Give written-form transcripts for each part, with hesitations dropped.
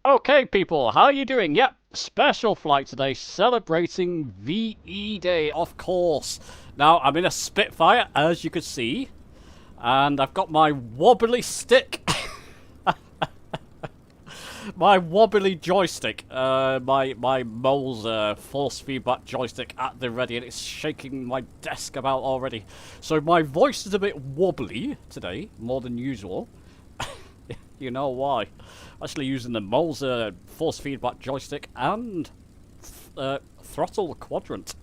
Okay, people, how are you doing? Yep, special flight today, celebrating VE Day, of course. Now, I'm in a Spitfire, as you can see, and I've got my wobbly stick, my wobbly joystick, my Moles force feedback joystick at the ready, and it's shaking my desk about already. So my voice is a bit wobbly today, more than usual. You know why. Actually using the Moles force feedback joystick and throttle quadrant.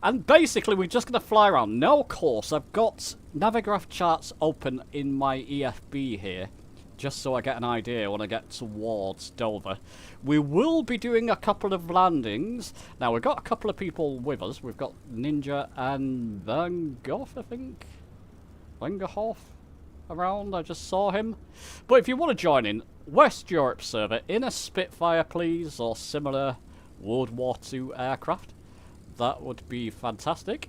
And basically we're just going to fly around. No course. I've got Navigraph charts open in my EFB here, just so I get an idea when I get towards Dover. We will be doing a couple of landings. Now we've got a couple of people with us. We've got Ninja and Van Gogh, I think. Van Gogh around, I just saw him. But if you want to join in, West Europe server in a Spitfire please, or similar World War II aircraft, that would be fantastic.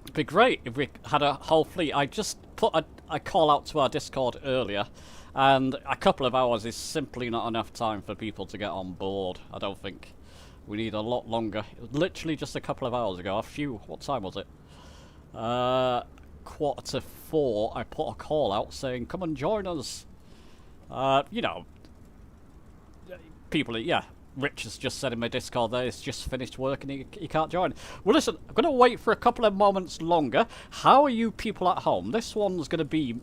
It'd be great if we had a whole fleet. I just put a call out to our Discord earlier, and a couple of hours is simply not enough time for people to get on board. I don't think. We need a lot longer. It was literally just a couple of hours ago. What time was it? 3:45, I put a call out saying, come and join us. You know, people, yeah, Rich has just said in my Discord there, he's just finished work and he can't join. Well, listen, I'm going to wait for a couple of moments longer. How are you people at home? This one's going to be...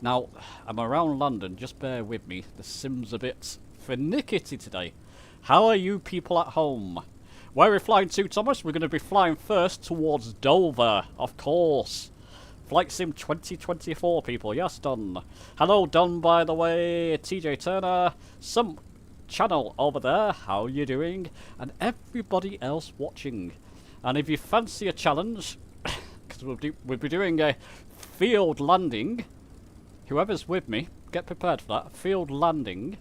Now, I'm around London, just bear with me. The sim's a bit finicky today. How are you people at home? Where are we flying to, Thomas? We're going to be flying first towards Dover, of course. Flight Sim 2024, people. Yes, Don. Hello, Don, by the way. TJ Turner. Some channel over there. How you doing? And everybody else watching. And if you fancy a challenge, because we'll be doing a field landing. Whoever's with me, get prepared for that. Field landing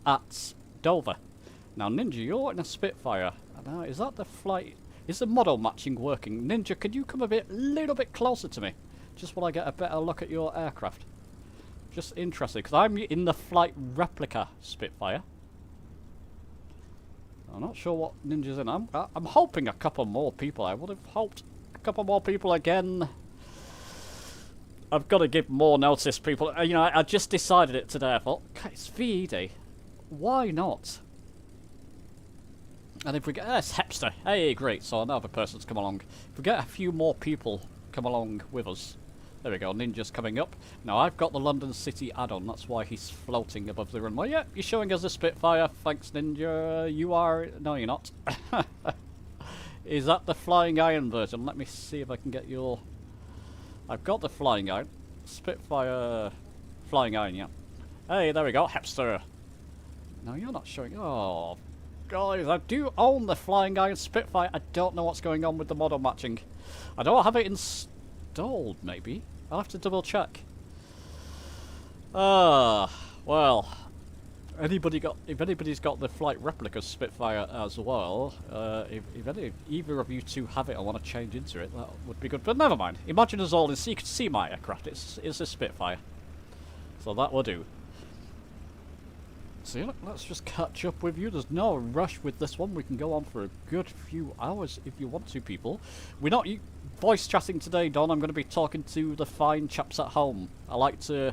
at Dover. Now, Ninja, you're in a Spitfire. Now, is that the flight... Is the model matching working? Ninja, could you come a little bit closer to me? Just while I get a better look at your aircraft. Just interested, because I'm in the flight replica Spitfire. I'm not sure what Ninja's in. I'm hoping a couple more people. I would have hoped a couple more people again. I've got to give more notice, people. You know, I just decided it today. I thought, okay, it's VE Day. Why not? And if we get... it's Hepster. Hey, great. So another person's come along. If we get a few more people come along with us. There we go. Ninja's coming up. Now, I've got the London City add-on. That's why he's floating above the runway. Yeah, you're showing us a Spitfire. Thanks, Ninja. You are... No, you're not. Is that the Flying Iron version? Let me see if I can get your... I've got the Flying Iron. Spitfire... Flying Iron, yeah. Hey, there we go. Hepster. No, you're not showing... Oh... Guys, I do own the Flying Iron Spitfire. I don't know what's going on with the model matching. I don't have it installed, maybe. I'll have to double check. Well, if anybody's got the flight replica Spitfire as well, if either of you two have it or want to change into it, that would be good. But never mind. Imagine us all in, so you can see my aircraft. It's a Spitfire. So that will do. So yeah, let's just catch up with you. There's no rush with this one. We can go on for a good few hours if you want to, people. We're not voice chatting today, Don. I'm going to be talking to the fine chaps at home. I like to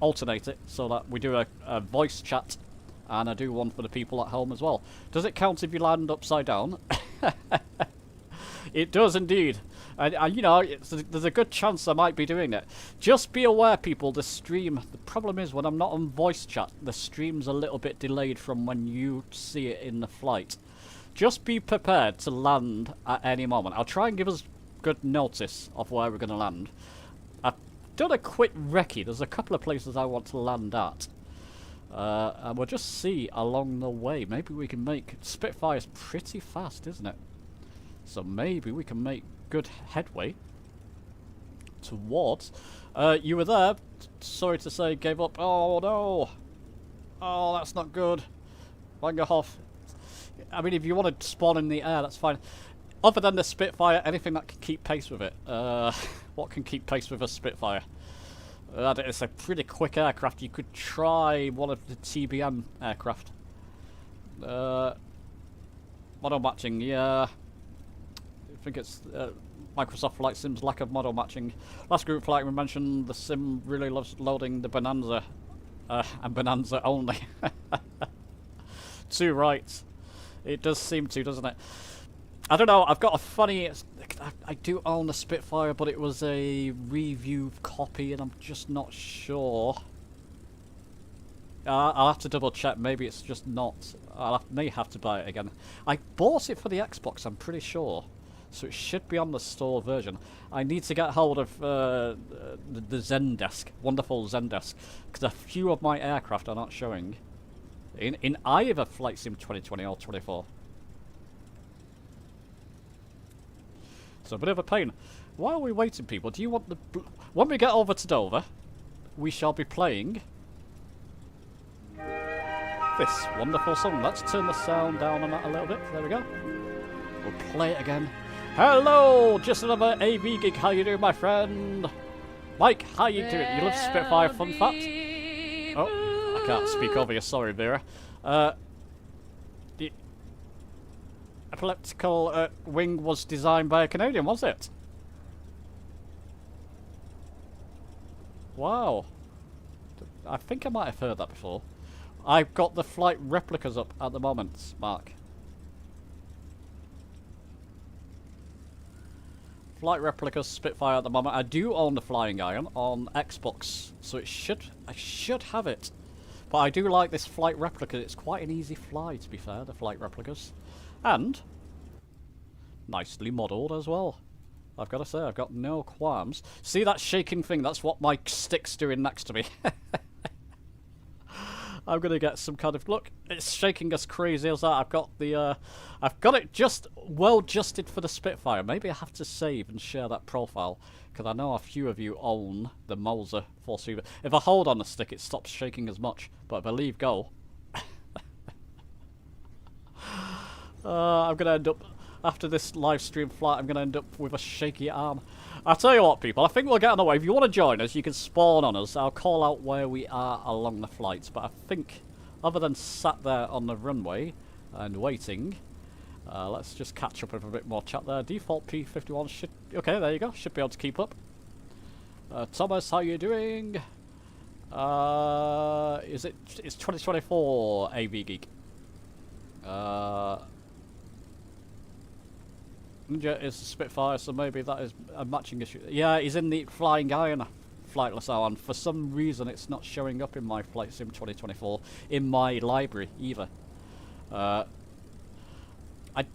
alternate it, so that we do a voice chat, and I do one for the people at home as well. Does it count if you land upside down? It does indeed. And you know, there's a good chance I might be doing it. Just be aware, people, the stream... The problem is, when I'm not on voice chat, the stream's a little bit delayed from when you see it in the flight. Just be prepared to land at any moment. I'll try and give us good notice of where we're going to land. I've done a quick recce. There's a couple of places I want to land at. And we'll just see along the way. Maybe we can make... Spitfire's pretty fast, isn't it? So maybe we can make good headway towards... you were there. Sorry to say, gave up. Oh, no. Oh, that's not good. Wangerhoff. I mean, if you want to spawn in the air, that's fine. Other than the Spitfire, anything that can keep pace with it. What can keep pace with a Spitfire? It's a pretty quick aircraft. You could try one of the TBM aircraft. Model matching, yeah. I think it's Microsoft Flight Sim's lack of model matching. Last group flight we mentioned the sim really loves loading the Bonanza. And Bonanza only. Too right. It does seem to, doesn't it? I don't know, I've got a funny... I do own a Spitfire, but it was a review copy, and I'm just not sure. I'll have to double check, maybe it's just not... may have to buy it again. I bought it for the Xbox, I'm pretty sure. So it should be on the store version. I need to get hold of the Zendesk, wonderful Zendesk, because a few of my aircraft are not showing in either Flight Sim 2020 or 24. So a bit of a pain. While are we waiting, people? Do you want the... When we get over to Dover, we shall be playing this wonderful song. Let's turn the sound down on that a little bit. There we go. We'll play it again. Hello! Just another AV gig. How you doing, my friend? Mike, how you doing? You love Spitfire, fun fact? Oh, I can't speak over you. Sorry, Vera. The elliptical wing was designed by a Canadian, was it? Wow. I think I might have heard that before. I've got the flight replicas up at the moment, Mark. Flight replicas Spitfire at the moment. I do own the Flying Iron on Xbox, so I should have it. But I do like this flight replica. It's quite an easy fly, to be fair, the flight replicas. And nicely modelled as well. I've got to say, I've got no qualms. See that shaking thing? That's what my stick's doing next to me. I'm gonna get some kind of look. It's shaking as crazy as that. I've got it just well adjusted for the Spitfire. Maybe I have to save and share that profile because I know a few of you own the Moser 4 Super. If I hold on the stick, it stops shaking as much. But if I leave go, I'm gonna end up after this live stream flight. I'm gonna end up with a shaky arm. I'll tell you what, people, I think we'll get on the way. If you want to join us, you can spawn on us. I'll call out where we are along the flights. But I think, other than sat there on the runway and waiting, let's just catch up with a bit more chat there. Default P51 should... Okay, there you go. Should be able to keep up. Thomas, how you doing? It's 2024 AV Geek. Ninja is a Spitfire, so maybe that is a matching issue. Yeah, he's in the Flying Iron flightless hour, and for some reason it's not showing up in my Flight Sim 2024 in my library either. I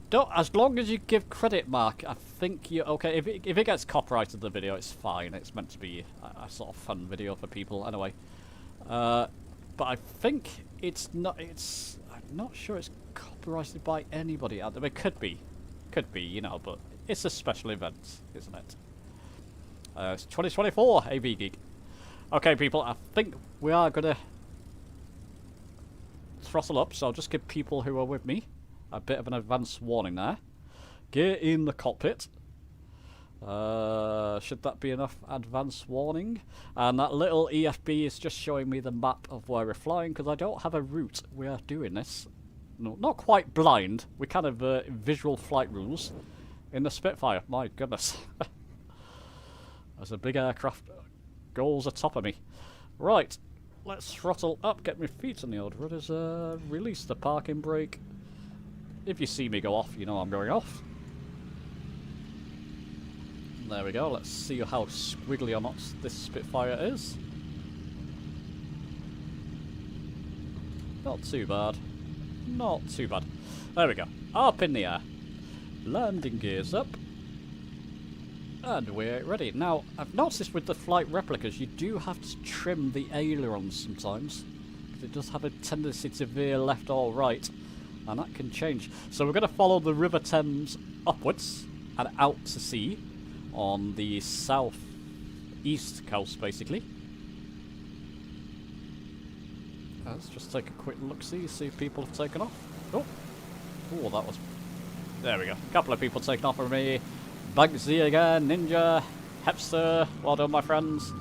don't. As long as you give credit, Mark, I think you're okay. If it gets copyrighted, the video, it's fine. It's meant to be a sort of fun video for people anyway. But I think it's not. I'm not sure it's copyrighted by anybody out there. It could be. Could be, you know, but it's a special event, isn't it? It's 2024 AV Geek. Okay, people, I think we are going to throttle up, so I'll just give people who are with me a bit of an advance warning there. Get in the cockpit. Should that be enough advance warning? And that little EFB is just showing me the map of where we're flying, because I don't have a route. We are doing this. No, not quite blind. We kind of visual flight rules in the Spitfire. My goodness. There's a big aircraft goes atop of me. Right, let's throttle up, get my feet on the old rudders, release the parking brake. If you see me go off, you know I'm going off. There we go. Let's see how squiggly or not this Spitfire is. Not too bad. Not too bad. There we go. Up in the air. Landing gears up. And we're ready. Now, I've noticed with the flight replicas, you do have to trim the ailerons sometimes. Because it does have a tendency to veer left or right. And that can change. So we're going to follow the River Thames upwards and out to sea on the south-east coast, basically. Let's just take a quick look-see if people have taken off. Oh, that was... There we go. A couple of people taking off from me. Bugsy again, Ninja, Hepster. Well done, my friends.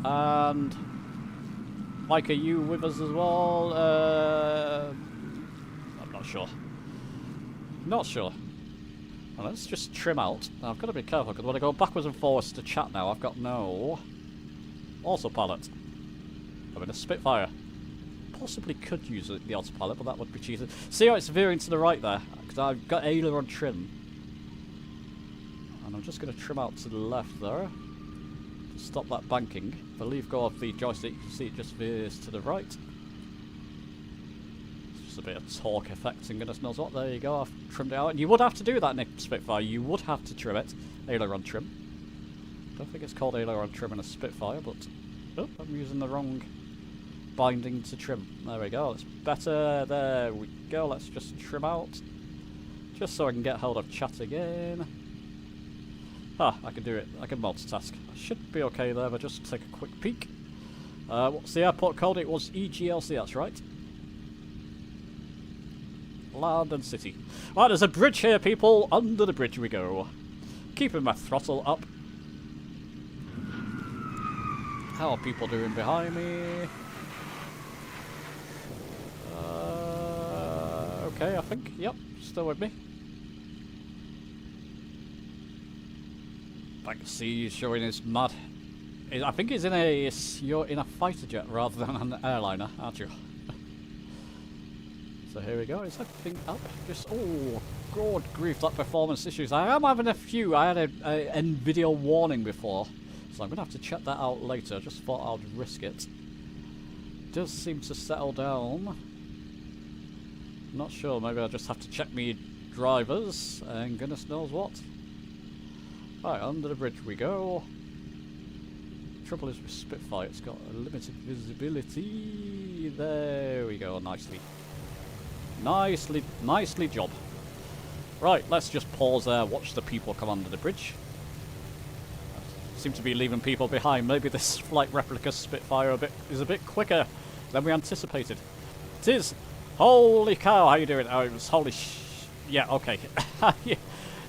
And Mike, are you with us as well? I'm not sure. Not sure. Well, let's just trim out. Now, I've got to be careful because when I go backwards and forwards to chat now, I've got no autopilot. I'm in a Spitfire. Possibly could use the autopilot, but that would be cheated. See how it's veering to the right there? Because I've got aileron trim. And I'm just going to trim out to the left there. To stop that banking. If I leave go of the joystick, you can see it just veers to the right. It's just a bit of torque effect and goodness knows what. There you go, I've trimmed it out. And you would have to do that in a Spitfire. You would have to trim it. Aileron trim. I don't think it's called aileron trim in a Spitfire, but... Oh, I'm using the wrong binding to trim. There we go, that's better. There we go, let's just trim out. Just so I can get hold of chat again. Ah, I can do it. I can multitask. I should be okay there, but just take a quick peek. What's the airport code? It was EGLC, that's right. London City. Right, there's a bridge here, people. Under the bridge we go. Keeping my throttle up. How are people doing behind me? Okay, I think. Yep, still with me. I can see he's showing his mad. I think he's in a. You're in a fighter jet rather than an airliner, aren't you? So here we go. Is everything up? Just oh, God grief! That performance issues. I am having a few. I had a NVIDIA warning before, so I'm gonna have to check that out later. Just thought I'd risk it. Does seem to settle down. Not sure, maybe I'll just have to check me drivers and goodness knows what. Right, under the bridge we go. Trouble is with Spitfire, it's got a limited visibility. There we go, nicely. Nicely job. Right, let's just pause there, watch the people come under the bridge. Seem to be leaving people behind. Maybe this flight replica Spitfire is a bit quicker than we anticipated. It is. Holy cow, how you doing? Oh, it was holy yeah, okay.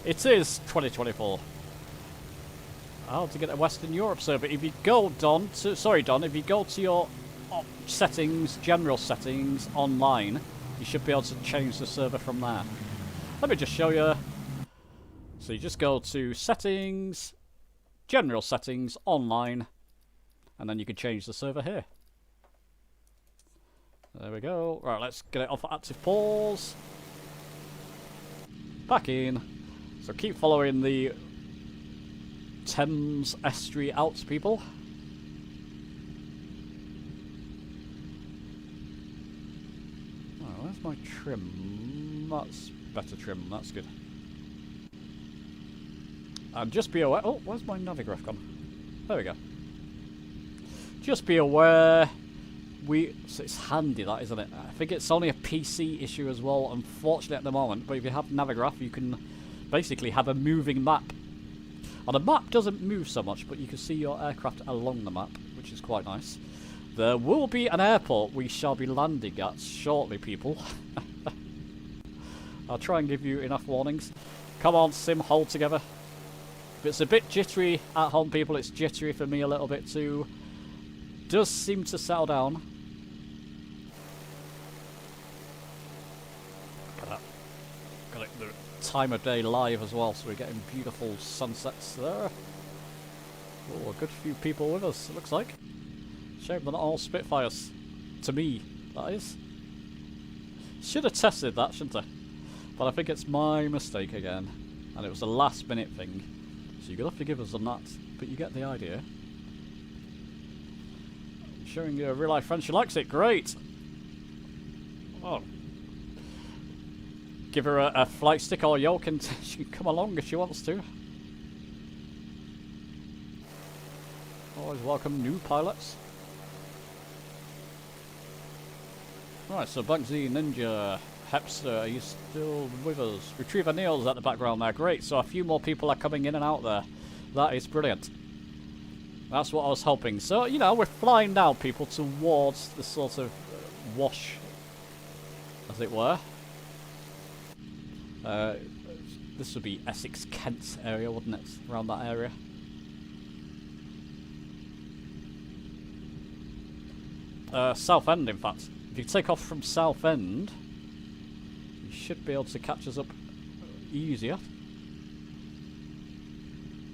It is 2024. How to get a Western Europe server. If you go, Don, if you go to your settings, general settings, online, you should be able to change the server from there. Let me just show you. So you just go to settings, general settings, online, and then you can change the server here. There we go. Right, let's get it off active pause. Back in. So keep following the Thames estuary out, people. Oh, where's my trim? That's better trim, that's good. And just be aware... Oh, where's my navigraph gone? There we go. Just be aware... So it's handy, that, isn't it? I think it's only a PC issue as well, unfortunately, at the moment. But if you have Navigraph, you can basically have a moving map. And the map doesn't move so much, but you can see your aircraft along the map, which is quite nice. There will be an airport we shall be landing at shortly, people. I'll try and give you enough warnings. Come on, Sim, hold together. If it's a bit jittery at home, people, it's jittery for me a little bit too. Does seem to settle down. Got it the time of day live as well, so we're getting beautiful sunsets there. Oh, a good few people with us, it looks like. Shame they're not all Spitfires. To me, that is. Should have tested that, shouldn't I? But I think it's my mistake again. And it was a last minute thing. So you're going to have to give us on that. But you get the idea. Showing you a real life friend. She likes it. Great. Oh. Give her a flight stick or yoke and she can come along if she wants to. Always welcome new pilots. Right, so Bugsy, Ninja, Hepster, are you still with us? Retriever Neil's at the background there. Great, so a few more people are coming in and out there. That is brilliant. That's what I was hoping. So, you know, we're flying now, people, towards the sort of wash, as it were. This would be Essex, Kent area, wouldn't it? Around that area. Southend, in fact. If you take off from Southend, you should be able to catch us up easier.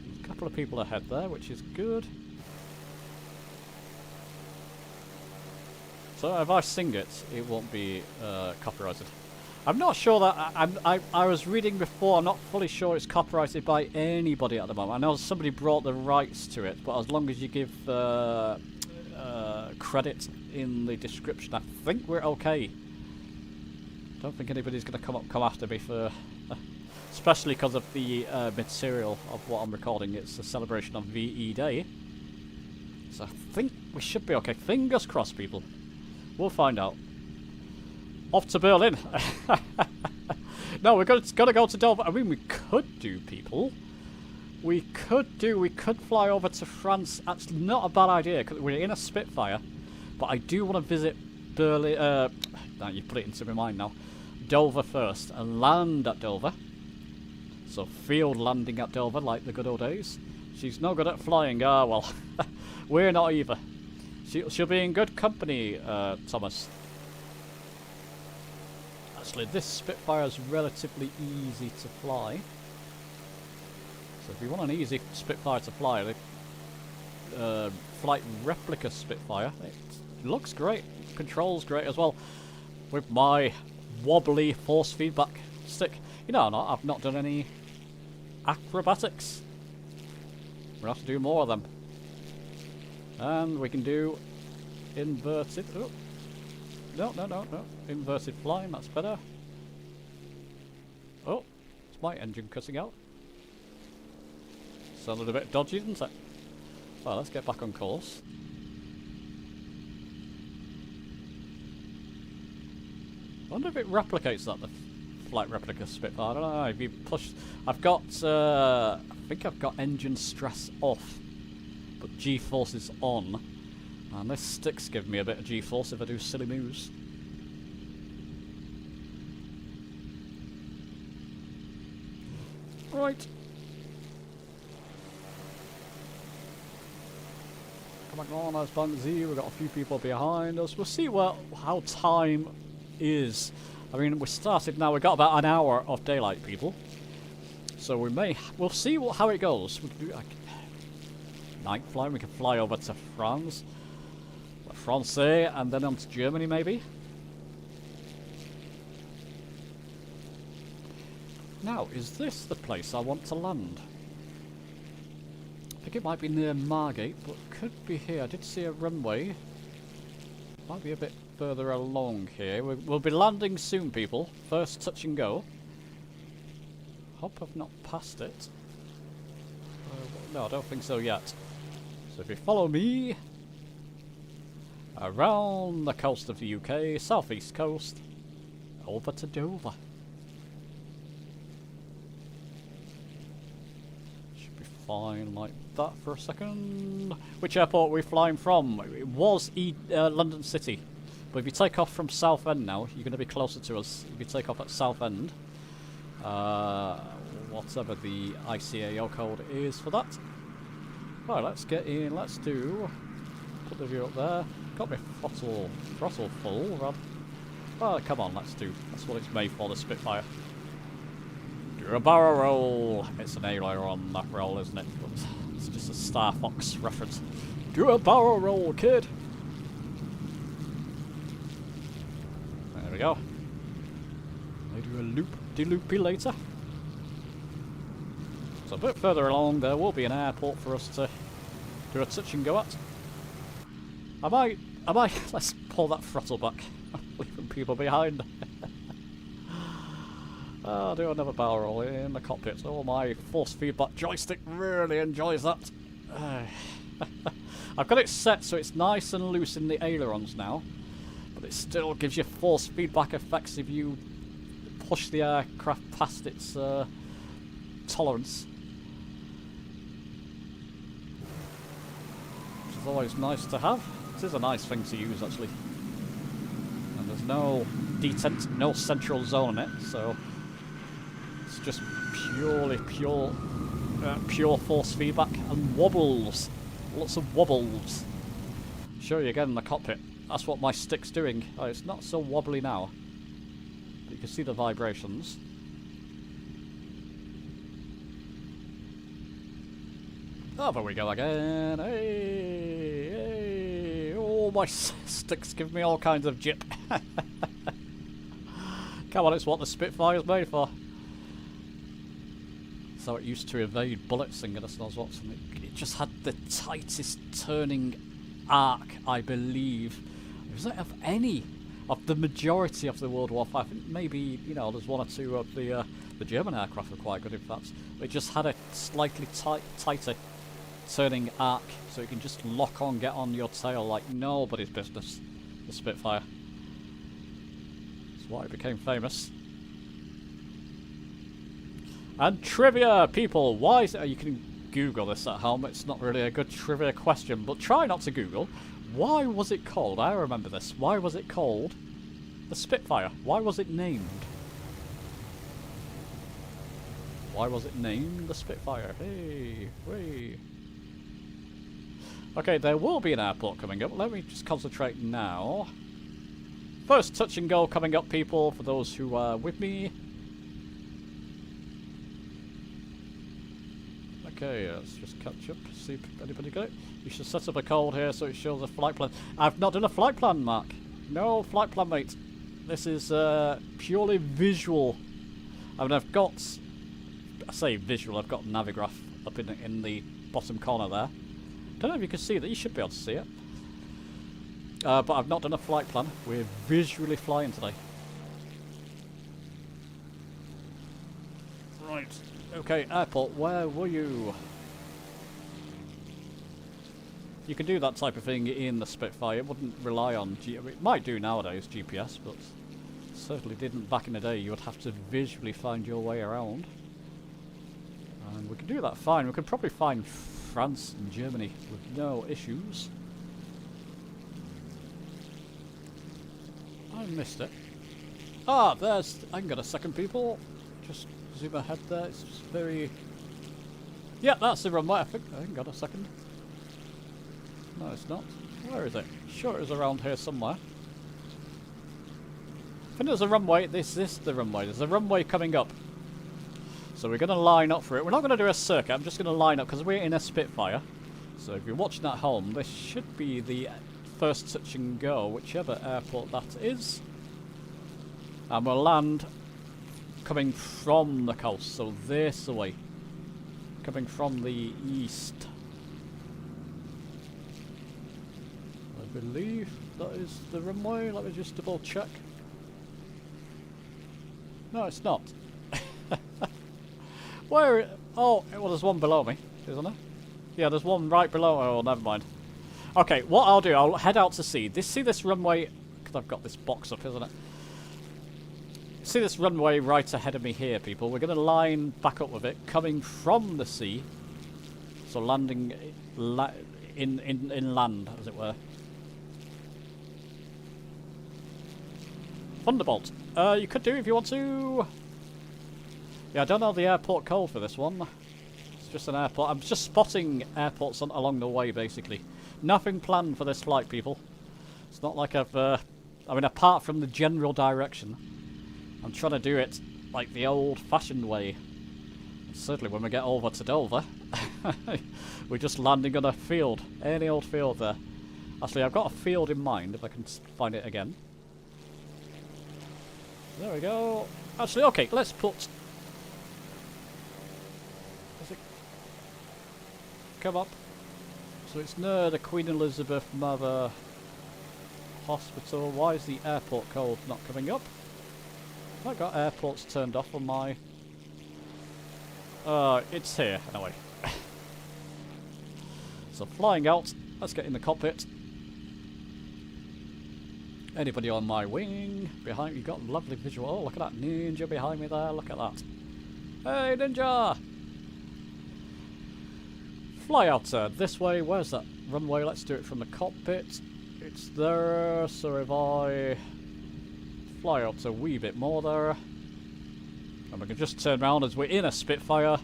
There's a couple of people ahead there, which is good. So if I sing it, it won't be copyrighted. I'm not sure that I was reading before. I'm not fully sure it's copyrighted by anybody at the moment. I know somebody brought the rights to it, but as long as you give credit in the description, I think we're okay. Don't think anybody's going to come after me for, especially because of the material of what I'm recording. It's a celebration of VE Day, so I think we should be okay. Fingers crossed, people. We'll find out. Off to Berlin. No, we're going to go to Dover. I mean, we could do, people. We could fly over to France. That's not a bad idea, because we're in a Spitfire. But I do want to visit Berlin. Now you put it into my mind now. Dover first, and land at Dover. So field landing at Dover, like the good old days. She's no good at flying. Ah, well, we're not either. She'll be in good company, Thomas. Actually, this Spitfire is relatively easy to fly. So if you want an easy Spitfire to fly, the flight replica Spitfire, it looks great, controls great as well, with my wobbly force feedback stick. You know, I've not done any acrobatics. We'll have to do more of them. And we can do inverted. Oh. No. Inverted flying, that's better. Oh, it's my engine cutting out. Sounded a bit dodgy, didn't it? Well, let's get back on course. I wonder if it replicates that, the flight replica Spitfire. I don't know, if you push... I've got... I think I've got engine stress off, but G-force is on. And this stick's giving me a bit of G-force if I do silly moves. Right. Come on, there's Bunzy. We've got a few people behind us. We'll see how time is. I mean, we started now. We've got about an hour of daylight, people. So we'll see how it goes. We can do like night flying. We can fly over to France. Francais, and then on to Germany, maybe. Now, is this the place I want to land? I think it might be near Margate, but could be here. I did see a runway. Might be a bit further along here. We'll be landing soon, people. First touch and go. Hope I've not passed it. No, I don't think so yet. So if you follow me around the coast of the UK, southeast coast, over to Dover. Should be fine like that for a second. Which airport are we flying from? It was London City, but if you take off from Southend now, you're going to be closer to us. If you take off at Southend, whatever the ICAO code is for that. Right, let's get in. Let's do. Put the view up there. Got my throttle full. Rob. Oh, come on, let's do. That's what it's made for, the Spitfire. Do a barrel roll. It's an aileron, that roll, isn't it? But it's just a Star Fox reference. Do a barrel roll, kid. There we go. May do a loop-de-loopy later. So a bit further along, there will be an airport for us to do a touch and go at. I might, let's pull that throttle back, leaving people behind. I'll do another barrel roll in the cockpit. Oh, my force feedback joystick really enjoys that. I've got it set so it's nice and loose in the ailerons now, but it still gives you force feedback effects if you push the aircraft past its tolerance. Which is always nice to have. It is a nice thing to use, actually. And there's no detent, no central zone in it, so it's just pure force feedback and wobbles. Lots of wobbles. Show you again in the cockpit. That's what my stick's doing. Oh, it's not so wobbly now. But you can see the vibrations. Oh, there we go again. Hey, hey. Oh, my stick's giving me all kinds of jip. Come on, it's what the Spitfire's made for. So it used to evade bullets and goodness knows what. It just had the tightest turning arc, I believe. Was that of any of the majority of the World War V? I think maybe, you know, there's one or two of the German aircraft were quite good in fact. It just had a slightly tighter turning arc, so you can just lock on, get on your tail like nobody's business. The Spitfire. That's why it became famous. And trivia, people. Why is it? You can Google this at home. It's not really a good trivia question, but try not to Google. Why was it called? I remember this. Why was it called the Spitfire? Why was it named? Why was it named the Spitfire? Hey, wait. Okay, there will be an airport coming up. Let me just concentrate now. First touch and go coming up, people, for those who are with me. Okay, let's just catch up, see if anybody got it. You should set up a code here so it shows a flight plan. I've not done a flight plan, Mark. No flight plan, mate. This is purely visual. I mean, I've got... I say visual, I've got Navigraph up in the bottom corner there. Don't know if you can see that. You should be able to see it. But I've not done a flight plan. We're visually flying today. Right. Okay, airport, where were you? You can do that type of thing in the Spitfire. It wouldn't rely on... it might do nowadays, GPS, but certainly didn't back in the day. You would have to visually find your way around. And we can do that fine. We could probably find France and Germany with no issues. I missed it. Ah, there's... I can get a second, people. Just zoom ahead there. It's just very... Yeah, that's the runway. I think got a second. No, it's not. Where is it? Sure, it was around here somewhere. I think there's a runway. This is the runway. There's a runway coming up. So we're going to line up for it. We're not going to do a circuit. I'm just going to line up because we're in a Spitfire. So if you're watching at home, this should be the first touch and go, whichever airport that is. And we'll land coming from the coast, so this way. Coming from the east. I believe that is the runway. Let me just double check. No, it's not. Where? Oh, well, there's one below me, isn't there? Yeah, there's one right below. Oh, never mind. Okay, what I'll do, I'll head out to sea. See this runway, because I've got this box up, isn't it? See this runway right ahead of me here, people. We're going to line back up with it, coming from the sea. So landing in land, as it were. Thunderbolt. You could do if you want to. Yeah, I don't know the airport code for this one. It's just an airport. I'm just spotting airports along the way, basically. Nothing planned for this flight, people. It's not like I've... I mean, apart from the general direction, I'm trying to do it like the old-fashioned way. And certainly when we get over to Dover, we're just landing on a field. Any old field there. Actually, I've got a field in mind, if I can find it again. There we go. Actually, okay, let's put... Does it come up? So it's near the Queen Elizabeth Mother Hospital. Why is the airport code not coming up? Have I got airports turned off on my... it's here, anyway. So flying out, let's get in the cockpit. Anybody on my wing? Behind me, got a lovely visual. Oh, look at that ninja behind me there, look at that. Hey, ninja! Fly out this way. Where's that runway? Let's do it from the cockpit. It's there, so if I fly out a wee bit more there, and we can just turn around as we're in a Spitfire.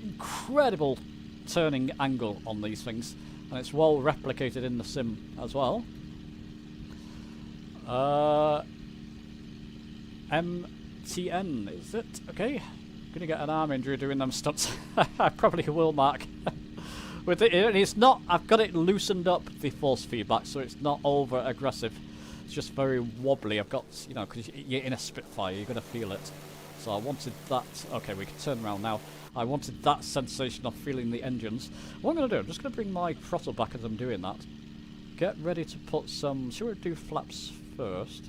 Incredible turning angle on these things, and it's well replicated in the sim as well. MTN, is it? Okay. Gonna get an arm injury doing them stunts. I probably will, Mark. With it, it's not. I've got it loosened up, the force feedback, so it's not over aggressive. It's just very wobbly. I've got, you know, because you're in a Spitfire, you're gonna feel it. So I wanted that. Okay, we can turn around now. I wanted that sensation of feeling the engines. What I'm gonna do, I'm just gonna bring my throttle back as I'm doing that. Get ready to put some. Should we do flaps first?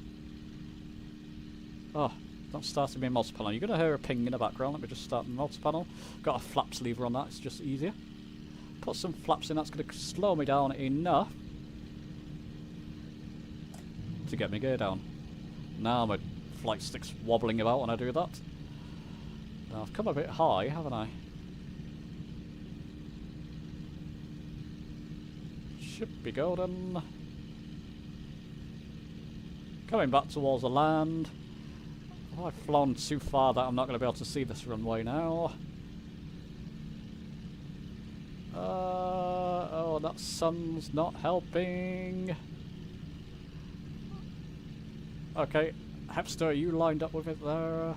Oh. Not starting my motor panel. You're going to hear a ping in the background. Let me just start the motor panel. Got a flaps lever on that. It's just easier. Put some flaps in. That's going to slow me down enough to get my gear down. Now my flight stick's wobbling about when I do that. Now I've come a bit high, haven't I? Should be golden. Coming back towards the land. Oh, I've flown too far that I'm not going to be able to see this runway now. Oh, that sun's not helping. Okay, Hepster, are you lined up with it there?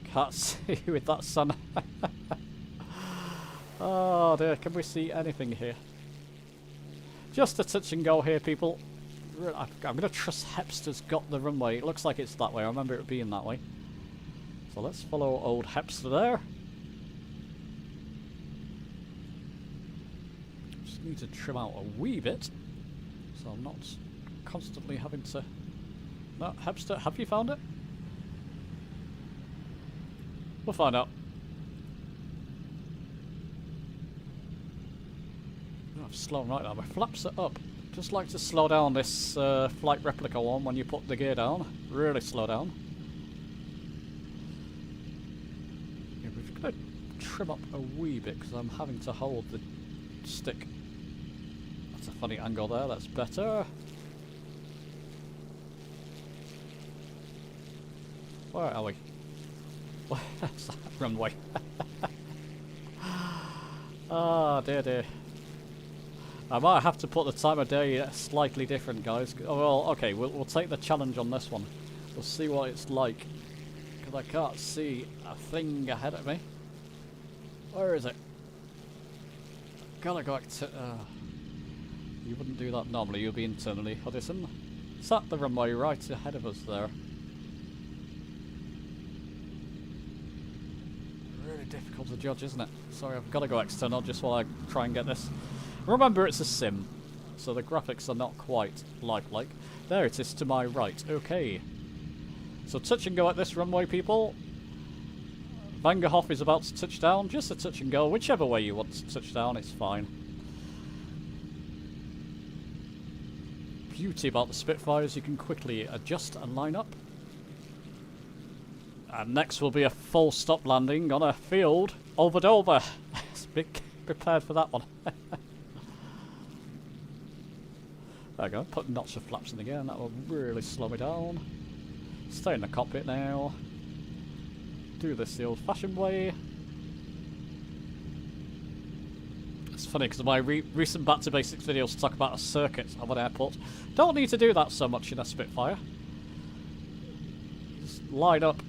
Can't see with that sun. Oh dear, can we see anything here? Just a touch and go here, people. I'm going to trust Hepster's got the runway. It looks like it's that way. I remember it being that way. So let's follow old Hepster there. Just need to trim out a wee bit, so I'm not constantly having to... No, Hepster, have you found it? We'll find out. Oh, I've slowed right now. My flaps are up. Just like to slow down this flight replica one when you put the gear down. Really slow down. Yeah, we've got to trim up a wee bit because I'm having to hold the stick. That's a funny angle there. That's better. Where are we? Where's that runway? Ah, dear dear. I might have to put the time of day slightly different, guys. Oh, well, okay, we'll take the challenge on this one. We'll see what it's like. Because I can't see a thing ahead of me. Where is it? Gotta go back to... you wouldn't do that normally, you'll be internally. Hoddison. It's at the runway right ahead of us there. Really difficult to judge, isn't it? Sorry, I've got to go external just while I try and get this. Remember, it's a sim, so the graphics are not quite lifelike. There it is to my right. Okay. So touch and go at this runway, people. Vangerhoff is about to touch down. Just a touch and go. Whichever way you want to touch down, it's fine. Beauty about the Spitfires, you can quickly adjust and line up. And next will be a full stop landing on a field over Dover. Be prepared for that one. There we go, put notch of flaps in again, that will really slow me down. Stay in the cockpit now. Do this the old fashioned way. It's funny because my recent Back to Basics videos talk about a circuit of an airport. Don't need to do that so much in a Spitfire. Just line up,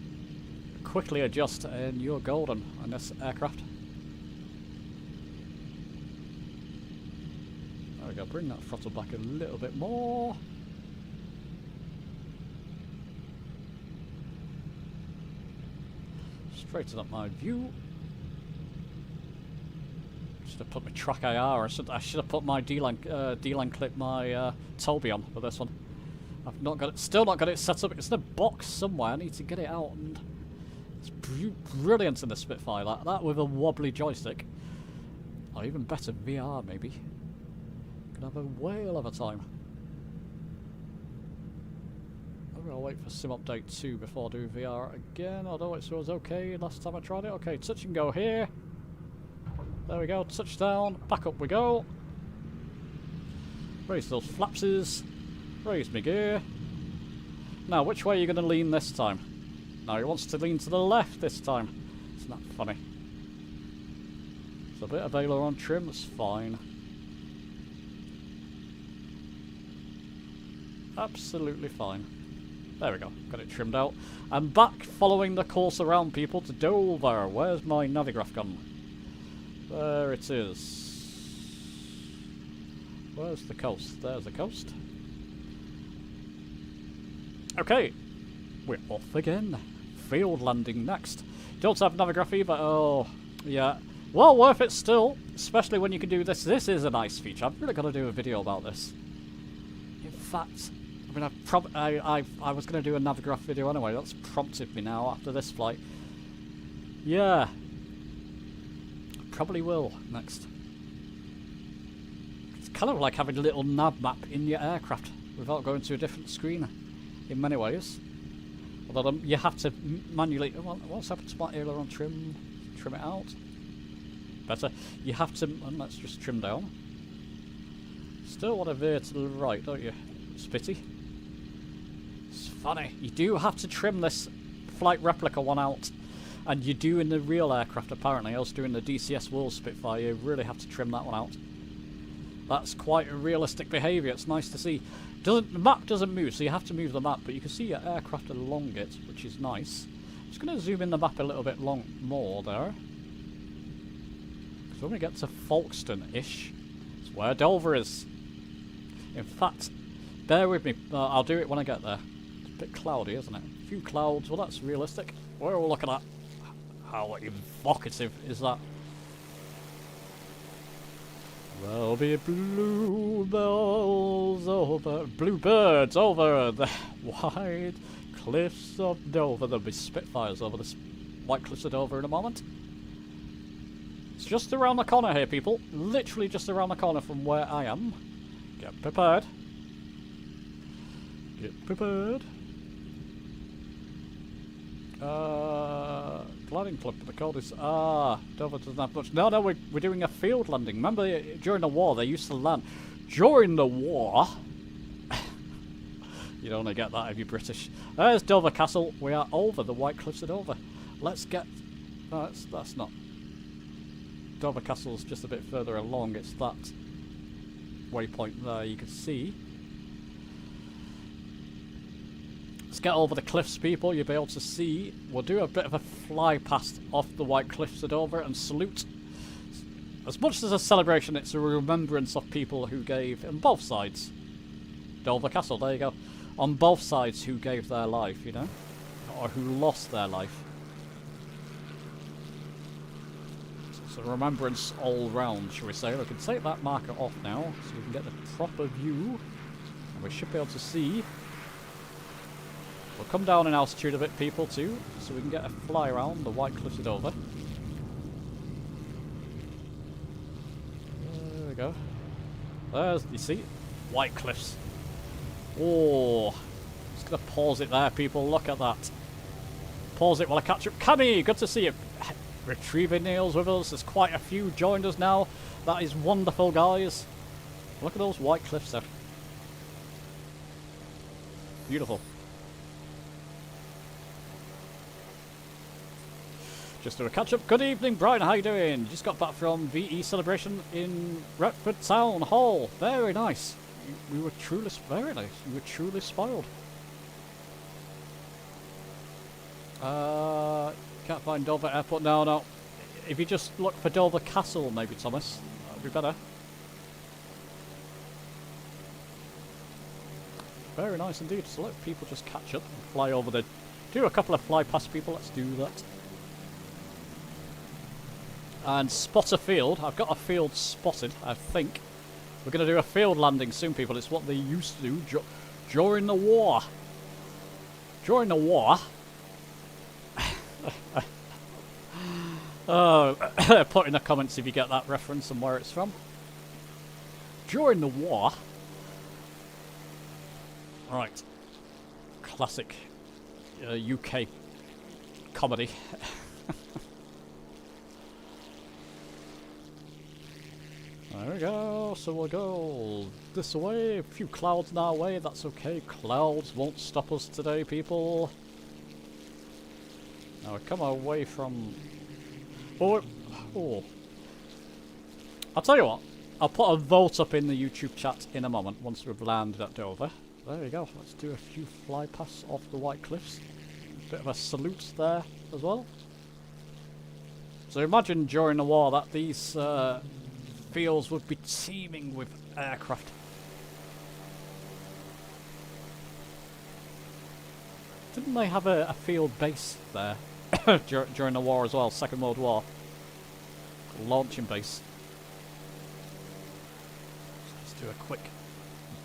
quickly adjust, and you're golden on this aircraft. There we go, bring that throttle back a little bit more. Straighten up my view. Should have put my track IR, I should have put my D-line clip, my Toby on for this one. I've not got it, still not got it set up. It's in a box somewhere. I need to get it out, and it's brilliant in the Spitfire. That with a wobbly joystick, or even better VR maybe. Could have a whale of a time. I'll wait for Sim Update 2 before I do VR again, although it was okay last time I tried it. Okay, touch and go here. There we go, touchdown, back up we go. Raise those flapses. Raise my gear. Now, which way are you going to lean this time? No, he wants to lean to the left this time. Isn't that funny? So a bit of aileron trim, that's fine. absolutely fine. There we go, got it trimmed out. I'm back following the course around, people, to Dover. Where's my navigraph gone? There it is. Where's the coast? There's the coast. Okay, we're off again. Field landing next. Don't have navigraph either. Oh, yeah. Well, worth it still, especially when you can do this. This is a nice feature. I've really got to do a video about this. In fact, I mean, I was going to do a navigraph video anyway. That's prompted me now after this flight. Yeah. Probably will next. It's kind of like having a little nav map in your aircraft without going to a different screen in many ways. Although you have to manually... What's happened to my aileron trim? Trim it out. Better. You have to... And let's just trim down. Still want to veer to the right, don't you? Spitty. It's funny. You do have to trim this flight replica one out. And you do in the real aircraft, apparently. I was doing the DCS World Spitfire. You really have to trim that one out. That's quite a realistic behaviour. It's nice to see. The map doesn't move, so you have to move the map, but you can see your aircraft along it, which is nice. I'm just going to zoom in the map a little bit more there. Because when we get to Folkestone-ish, it's where Dover is. In fact, bear with me. I'll do it when I get there. It's a bit cloudy, isn't it? A few clouds. Well, that's realistic. What are we looking at? How evocative is that? There'll be bluebirds over the wide cliffs of Dover. There'll be Spitfires over the white cliffs of Dover in a moment. It's just around the corner here, people. Literally just around the corner from where I am. Get prepared. Get prepared. Gliding club, the code is... Dover doesn't have much. No, we're doing a field landing. Remember, during the war, they used to land. During the war... You'd only get that if you're British. There's Dover Castle. We are over the White Cliffs of Dover. Let's get... No, that's not... Dover Castle's just a bit further along. It's that waypoint there you can see. Let's get over the cliffs, people. You'll be able to see. We'll do a bit of a fly past off the White Cliffs of Dover and salute. As much as a celebration, it's a remembrance of people who gave, on both sides. Dover Castle, there you go. On both sides who gave their life, you know? Or who lost their life. So it's a remembrance all round, shall we say. We can take that marker off now, so we can get the proper view. And we should be able to see. We'll come down in altitude a bit, people, too, so we can get a fly around the White Cliffs of Dover. There we go. There's, you see, White Cliffs. Oh, just gonna pause it there, people. Look at that. Pause it while I catch up. Cammy, good to see you. Retrieving nails with us. There's quite a few joined us now. That is wonderful, guys. Look at those White Cliffs there. Beautiful. Just do a catch-up. Good evening, Brian. How you doing? Just got back from VE celebration in Retford Town Hall. Very nice. We were truly very nice. We were truly spoiled. Can't find Dover Airport. No. If you just look for Dover Castle, maybe, Thomas, that'd be better. Very nice indeed. So let people just catch up and fly over the... Do a couple of fly past people. Let's do that. And spot a field. I've got a field spotted, I think. We're going to do a field landing soon, people. It's what they used to do during the war. During the war. Put in the comments if you get that reference and where it's from. During the war. Alright. Classic UK comedy. There we go, so we'll go this way, a few clouds in our way, that's okay, clouds won't stop us today, people. Now we come away from... Oh, I'll tell you what, I'll put a vote up in the YouTube chat in a moment, once we've landed at Dover. There we go. Let's do a few fly pass off the white cliffs. Bit of a salute there as well. So imagine during the war that these fields would be teeming with aircraft. Didn't they have a field base there during the war as well, Second World War? A launching base. So let's do a quick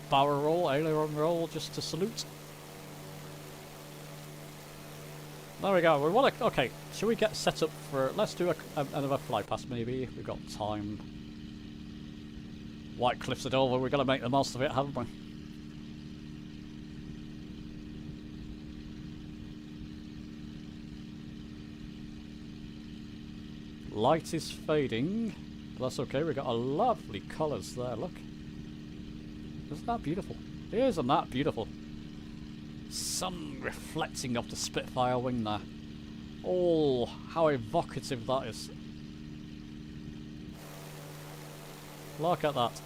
barrel roll, aileron roll, just to salute. There we go. We want to. Okay, should we get set up for? Let's do another fly pass. Maybe we've got time. White cliffs are over. We've got to make the most of it, haven't we? Light is fading. But that's okay. We've got a lovely colours there. Look, isn't that beautiful? Isn't that beautiful? Sun reflecting off the Spitfire wing there. Oh, how evocative that is. Look at that.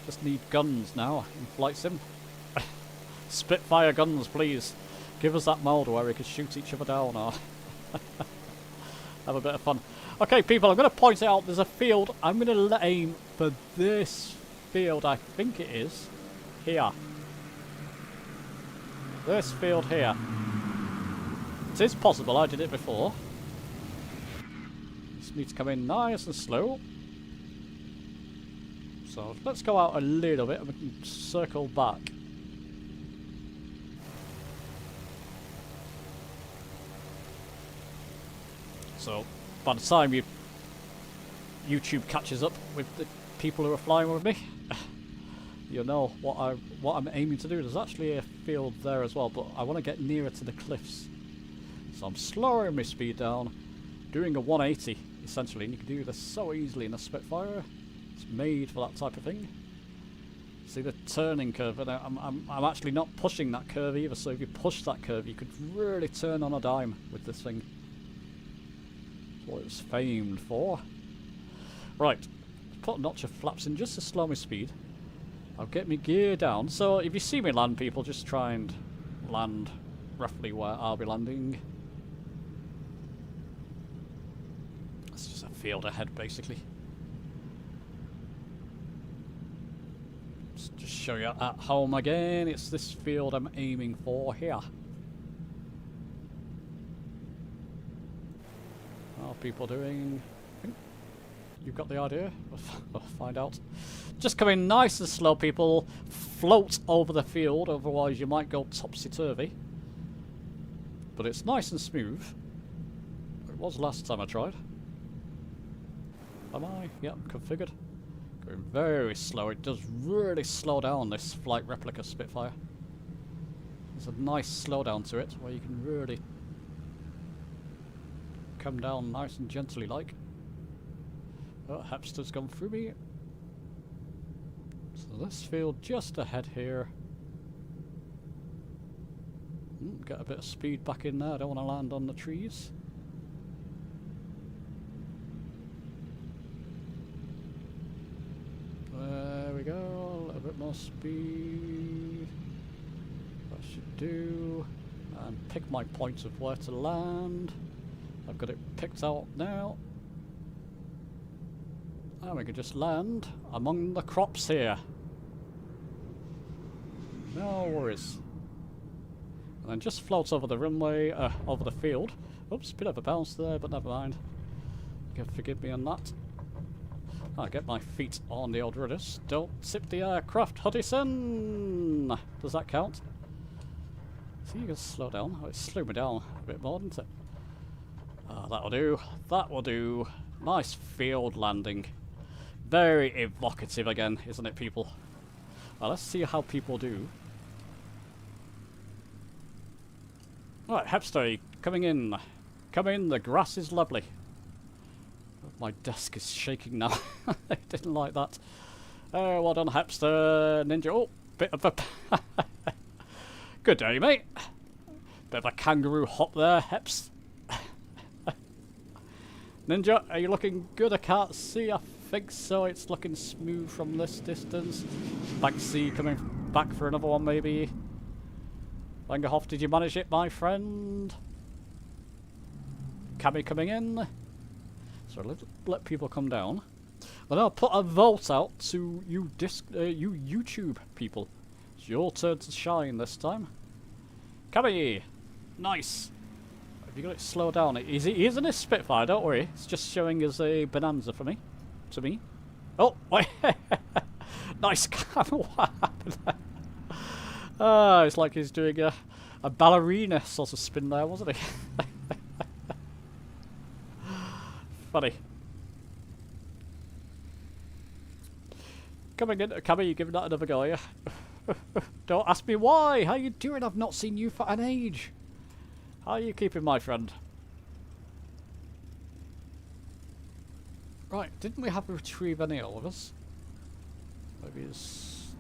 Just need guns now in Flight Sim. Spitfire guns, please. Give us that mode where we can shoot each other down or have a bit of fun. Okay, people, I'm going to point out there's a field. I'm going to aim for this field, I think it is. Here. This field here. It is possible, I did it before. Just need to come in nice and slow. So let's go out a little bit and we can circle back. So by the time YouTube catches up with the people who are flying with me, you'll know what I'm aiming to do. There's actually a field there as well, but I want to get nearer to the cliffs. So I'm slowing my speed down, doing a 180 essentially, and you can do this so easily in a Spitfire. It's made for that type of thing. See the turning curve, and I'm actually not pushing that curve either, so if you push that curve you could really turn on a dime with this thing. That's what it was famed for. Right, put a notch of flaps in just to slow my speed. I'll get my gear down. So if you see me land, people, just try and land roughly where I'll be landing. It's just a field ahead, basically. Just show you at home again. It's this field I'm aiming for here. How are people doing? I think you've got the idea. We'll find out. Just come in nice and slow, people. Float over the field, otherwise you might go topsy-turvy. But it's nice and smooth. It was last time I tried. Am I? Yep, configured. Going very slow. It does really slow down, this flight replica Spitfire. There's a nice slowdown to it, where you can really come down nice and gently like. Oh, Hepster's gone through me. So this field just ahead here. Get a bit of speed back in there. I don't want to land on the trees. There we go. A little bit more speed. That should do. And pick my points of where to land. I've got it picked out now. And we can just land among the crops here. No worries. And then just float over the runway, over the field. Oops, bit of a bounce there, but never mind. You can forgive me on that. I'll get my feet on the old rudders. Don't tip the aircraft, Hudson! Does that count? See, you can slow down. Oh, it slowed me down a bit more, didn't it? That'll do. That will do. Nice field landing. Very evocative again, isn't it, people? Well, let's see how people do. Alright, Hepster, coming in. Come in, the grass is lovely. My desk is shaking now. I didn't like that. Well done, Hepster. Ninja. Oh, bit of a... Good day, mate. Bit of a kangaroo hop there, Heps. Ninja, are you looking good? I can't see a think so. It's looking smooth from this distance. Banksy coming back for another one, maybe. Langerhoff, did you manage it, my friend? Cammy coming in. So let people come down. And I'll put a vote out to you YouTube people. It's your turn to shine this time. Cammy! Nice! Have you got it slowed down? He isn't a Spitfire, don't worry. It's just showing as a bonanza for me. To me. Oh, wait! Nice Cam! What happened there? It's like he's doing a ballerina sort of spin there, wasn't he? Funny. Coming in, Cammy, you giving that another go, are you? Don't ask me why! How you doing? I've not seen you for an age. How are you keeping, my friend? Right, didn't we have to retrieve any of us? Maybe it's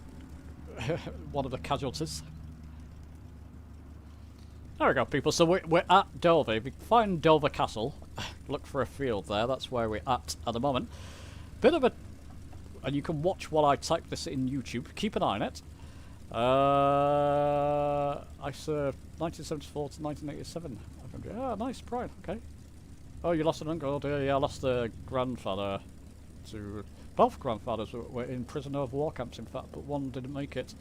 one of the casualties. There we go, people. So we're at Dover. If you find Dover Castle, look for a field there. That's where we're at the moment. Bit of a... And you can watch while I type this in YouTube. Keep an eye on it. I served 1974 to 1987. Ah, nice, Brian. Okay. Oh, you lost an uncle. Oh dear, yeah, I lost a grandfather to... Both grandfathers were in prisoner of war camps, in fact, but one didn't make it.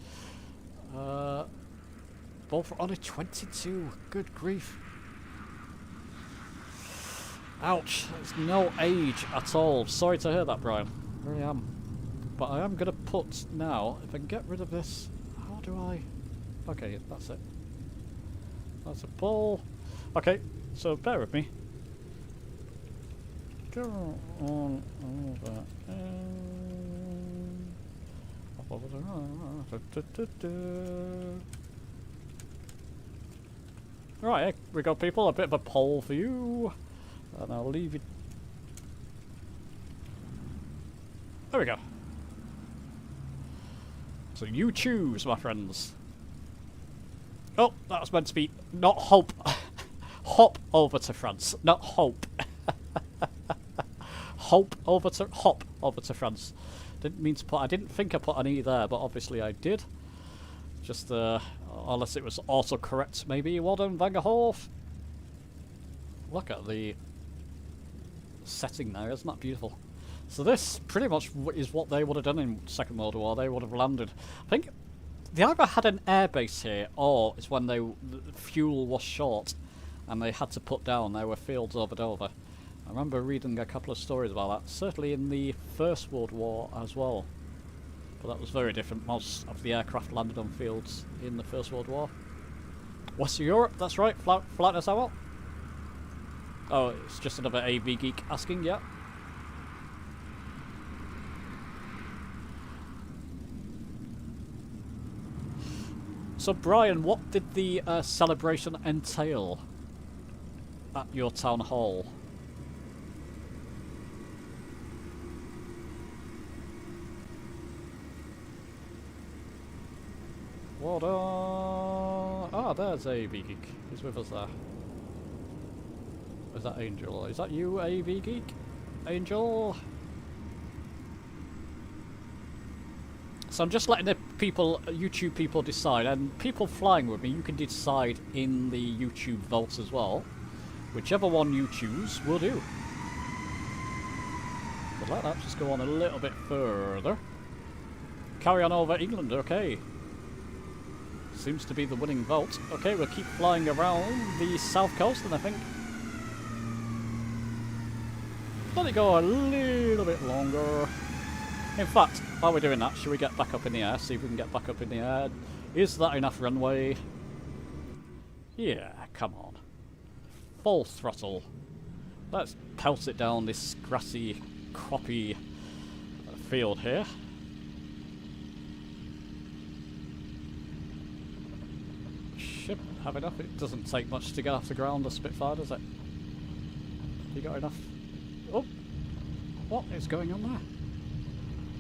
Both were only 22. Good grief. Ouch. There's no age at all. Sorry to hear that, Brian. I really am. But I am going to put now, if I can get rid of this... How do I... Okay, that's it. That's a ball. Okay, so bear with me. Go on over. Right, here we go, people. A bit of a poll for you. And I'll leave you. There we go. So you choose, my friends. Oh, that was meant to be not hope. Hop over to France, not hope. Hop over to France. Didn't mean to put. I didn't think I put an E there, but obviously I did. Just unless it was autocorrect, maybe. Well done, Vangerhof. Look at the setting there, isn't that beautiful? So this pretty much is what they would have done in Second World War. They would have landed. I think they either had an airbase here, or it's when the fuel was short and they had to put down. There were fields over Dover. I remember reading a couple of stories about that. Certainly in the First World War as well. But that was very different. Most of the aircraft landed on fields in the First World War. Western Europe, that's right. Flightness Owl. Oh, it's just another AV geek asking, yeah. So Brian, what did the celebration entail at your town hall? What ah, there's AV Geek. He's with us there. Is that Angel? Is that you, AV Geek? Angel? So I'm just letting the people, YouTube people decide, and people flying with me, you can decide in the YouTube vote as well. Whichever one you choose will do. But let that just go on a little bit further. Carry on over England, okay. Seems to be the winning vote. Okay, we'll keep flying around the south coast, and I think... Let it go a little bit longer. In fact, while we're doing that, should we get back up in the air? See if we can get back up in the air. Is that enough runway? Yeah, come on. Full throttle. Let's pelt it down this grassy, croppy field here. Should have enough. It doesn't take much to get off the ground, the Spitfire, does it? You got enough? Oh! What is going on there?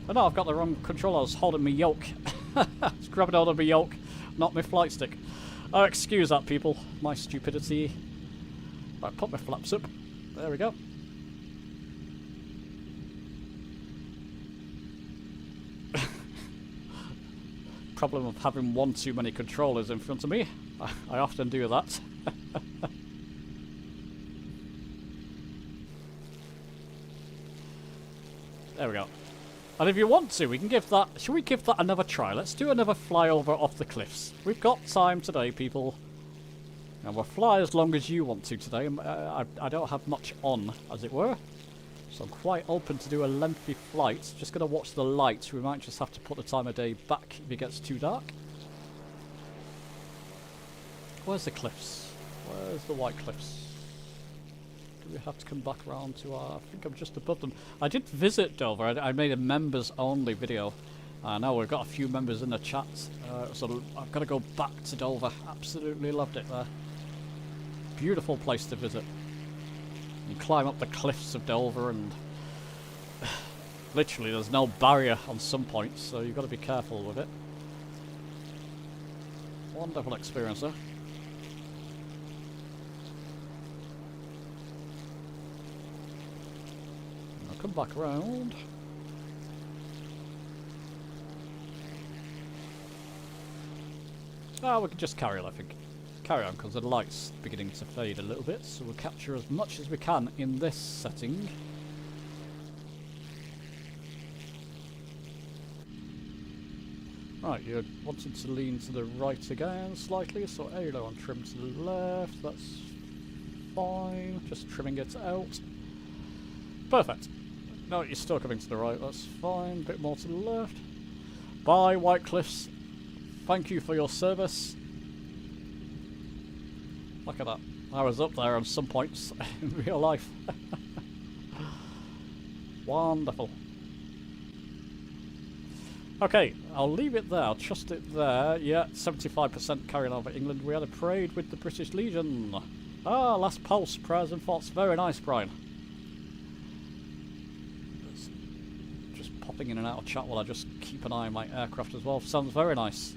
Oh no, I've got the wrong control. I was holding my yoke. I was grabbing hold of my yoke, not my flight stick. Oh, excuse that, people. My stupidity. Right, put my flaps up. There we go. problem of having one too many controllers in front of me. I often do that. There we go. And if you want to, we can give that... Should we give that another try? Let's do another flyover off the cliffs. We've got time today, people. And we'll fly as long as you want to today. I don't have much on, as it were. So I'm quite open to do a lengthy flight. Just going to watch the lights. We might just have to put the time of day back if it gets too dark. Where's the cliffs? Where's the white cliffs? Do we have to come back around to our... I think I'm just above them. I did visit Dover. I made a members only video. I know we've got a few members in the chat. So I've got to go back to Dover. Absolutely loved it there. Beautiful place to visit. You climb up the cliffs of Dover and... literally there's no barrier on some points, so you've got to be careful with it. Wonderful experience there. I'll come back around. Ah, we can just carry on, I think. Carry on, because the light's beginning to fade a little bit, so we'll capture as much as we can in this setting. Right, you're wanting to lean to the right again slightly, so aileron trim to the left, that's fine, just trimming it out. Perfect. No, you're still coming to the right, that's fine, a bit more to the left. Bye, White Cliffs. Thank you for your service. Look at that. I was up there on some points in real life. Wonderful. Okay, I'll leave it there. I'll trust it there. Yeah, 75% carrying over England. We had a parade with the British Legion. Ah, last pulse, prayers and thoughts. Very nice, Brian. Just popping in and out of chat while I just keep an eye on my aircraft as well. Sounds very nice.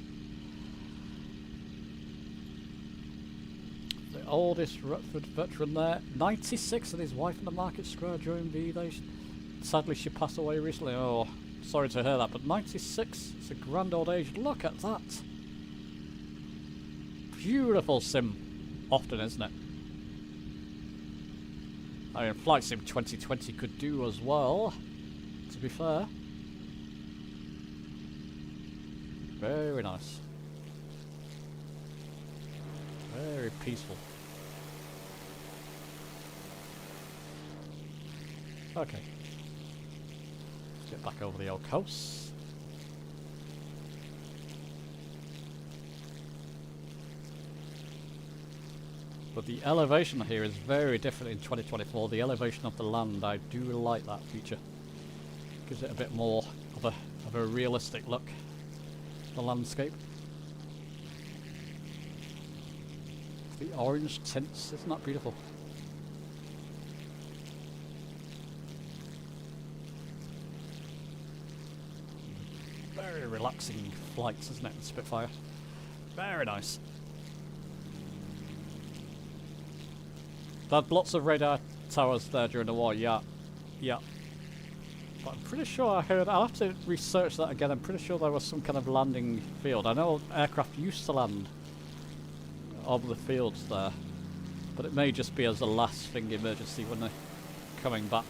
The oldest Retford veteran there. 96 and his wife in the Market Square during V-Day. Sadly, she passed away recently. Oh, sorry to hear that, but 96, it's a grand old age. Look at that. Beautiful sim. Often, isn't it? I mean, Flight Sim 2020 could do as well, to be fair. Very nice. Very peaceful. Okay. Let's get back over the old coast. But the elevation here is very different in 2024. The elevation of the land, I do like that feature. Gives it a bit more of a realistic look. The landscape. The orange tints, isn't that beautiful? Very relaxing flights, isn't it, the Spitfire? Very nice. They had lots of radar towers there during the war, yeah. Yeah. But I'm pretty sure I heard, I'll have to research that again, I'm pretty sure there was some kind of landing field. I know aircraft used to land over the fields there, but it may just be as a last thing emergency when they're coming back.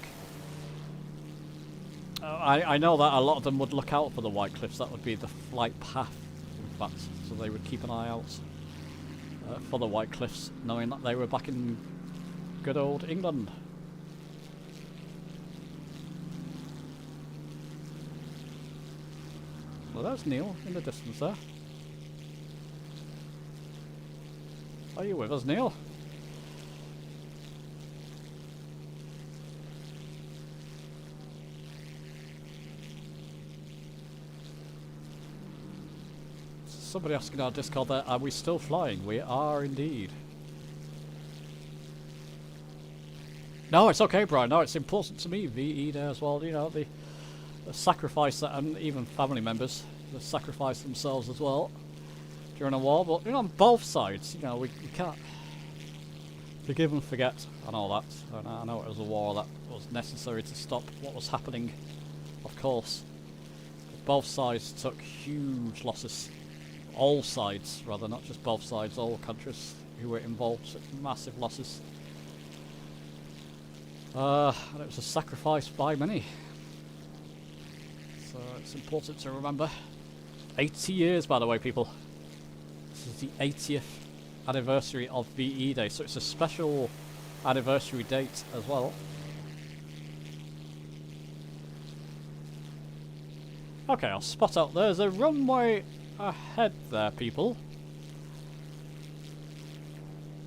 I know that a lot of them would look out for the White Cliffs. That would be the flight path, in fact, so they would keep an eye out for the White Cliffs, knowing that they were back in good old England. Well, there's Neil in the distance there. Are you with us, Neil? Somebody asking our Discord there, are we still flying? We are indeed. No, it's okay, Brian. No, it's important to me, VE there as well. You know, the sacrifice that, and even family members, they sacrifice themselves as well during a war. But, you know, on both sides, you know, we can't forgive and forget and all that. And I know it was a war that was necessary to stop what was happening, of course. But both sides took huge losses all sides, rather, not just both sides, all countries who were involved. Such massive losses. And it was a sacrifice by many. So it's important to remember. 80 years, by the way, people. This is the 80th anniversary of VE Day, so it's a special anniversary date as well. Okay, I'll spot out. There's a runway ahead there, people.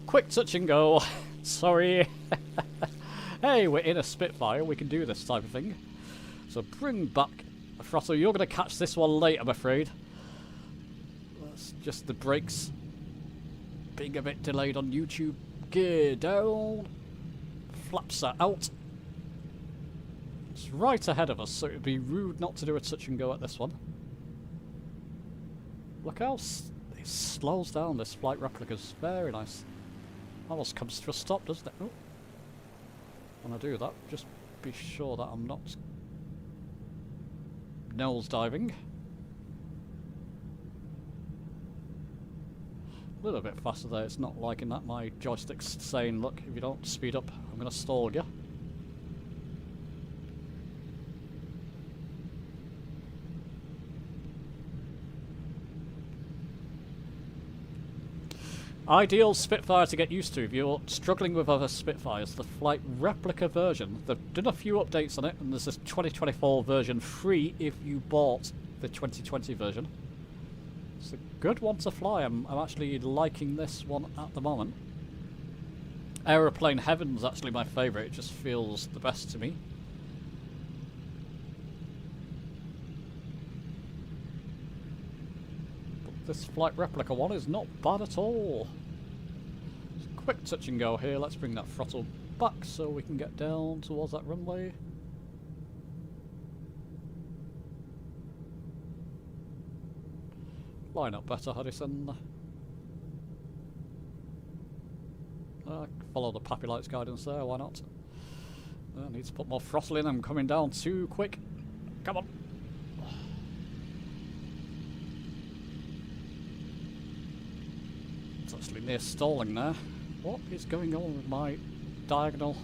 Quick touch and go. Sorry. Hey, we're in a Spitfire. We can do this type of thing. So bring back a throttle. You're going to catch this one late, I'm afraid. That's just the brakes being a bit delayed on YouTube. Gear down. Flaps are out. It's right ahead of us, so it would be rude not to do a touch and go at this one. Look how it slows down, this flight replica's very nice. Almost comes to a stop, doesn't it? Oh. When I do that, just be sure that I'm not nose diving. A little bit faster there, it's not liking that. My joystick's saying, look, if you don't speed up, I'm going to stall you. Ideal Spitfire to get used to if you're struggling with other Spitfires. The flight replica version, they've done a few updates on it, and there's this 2024 version free if you bought the 2020 version. It's a good one to fly. I'm actually liking this one at the moment. Aeroplane Heaven's actually my favourite. It just feels the best to me. This flight replica one is not bad at all. Quick touch and go here. Let's bring that throttle back so we can get down towards that runway. Line up better, Hudson. Follow the Pappy Lights guidance there, why not? I need to put more throttle in. I'm coming down too quick. Come on. Actually near stalling there. What is going on with my diagonal?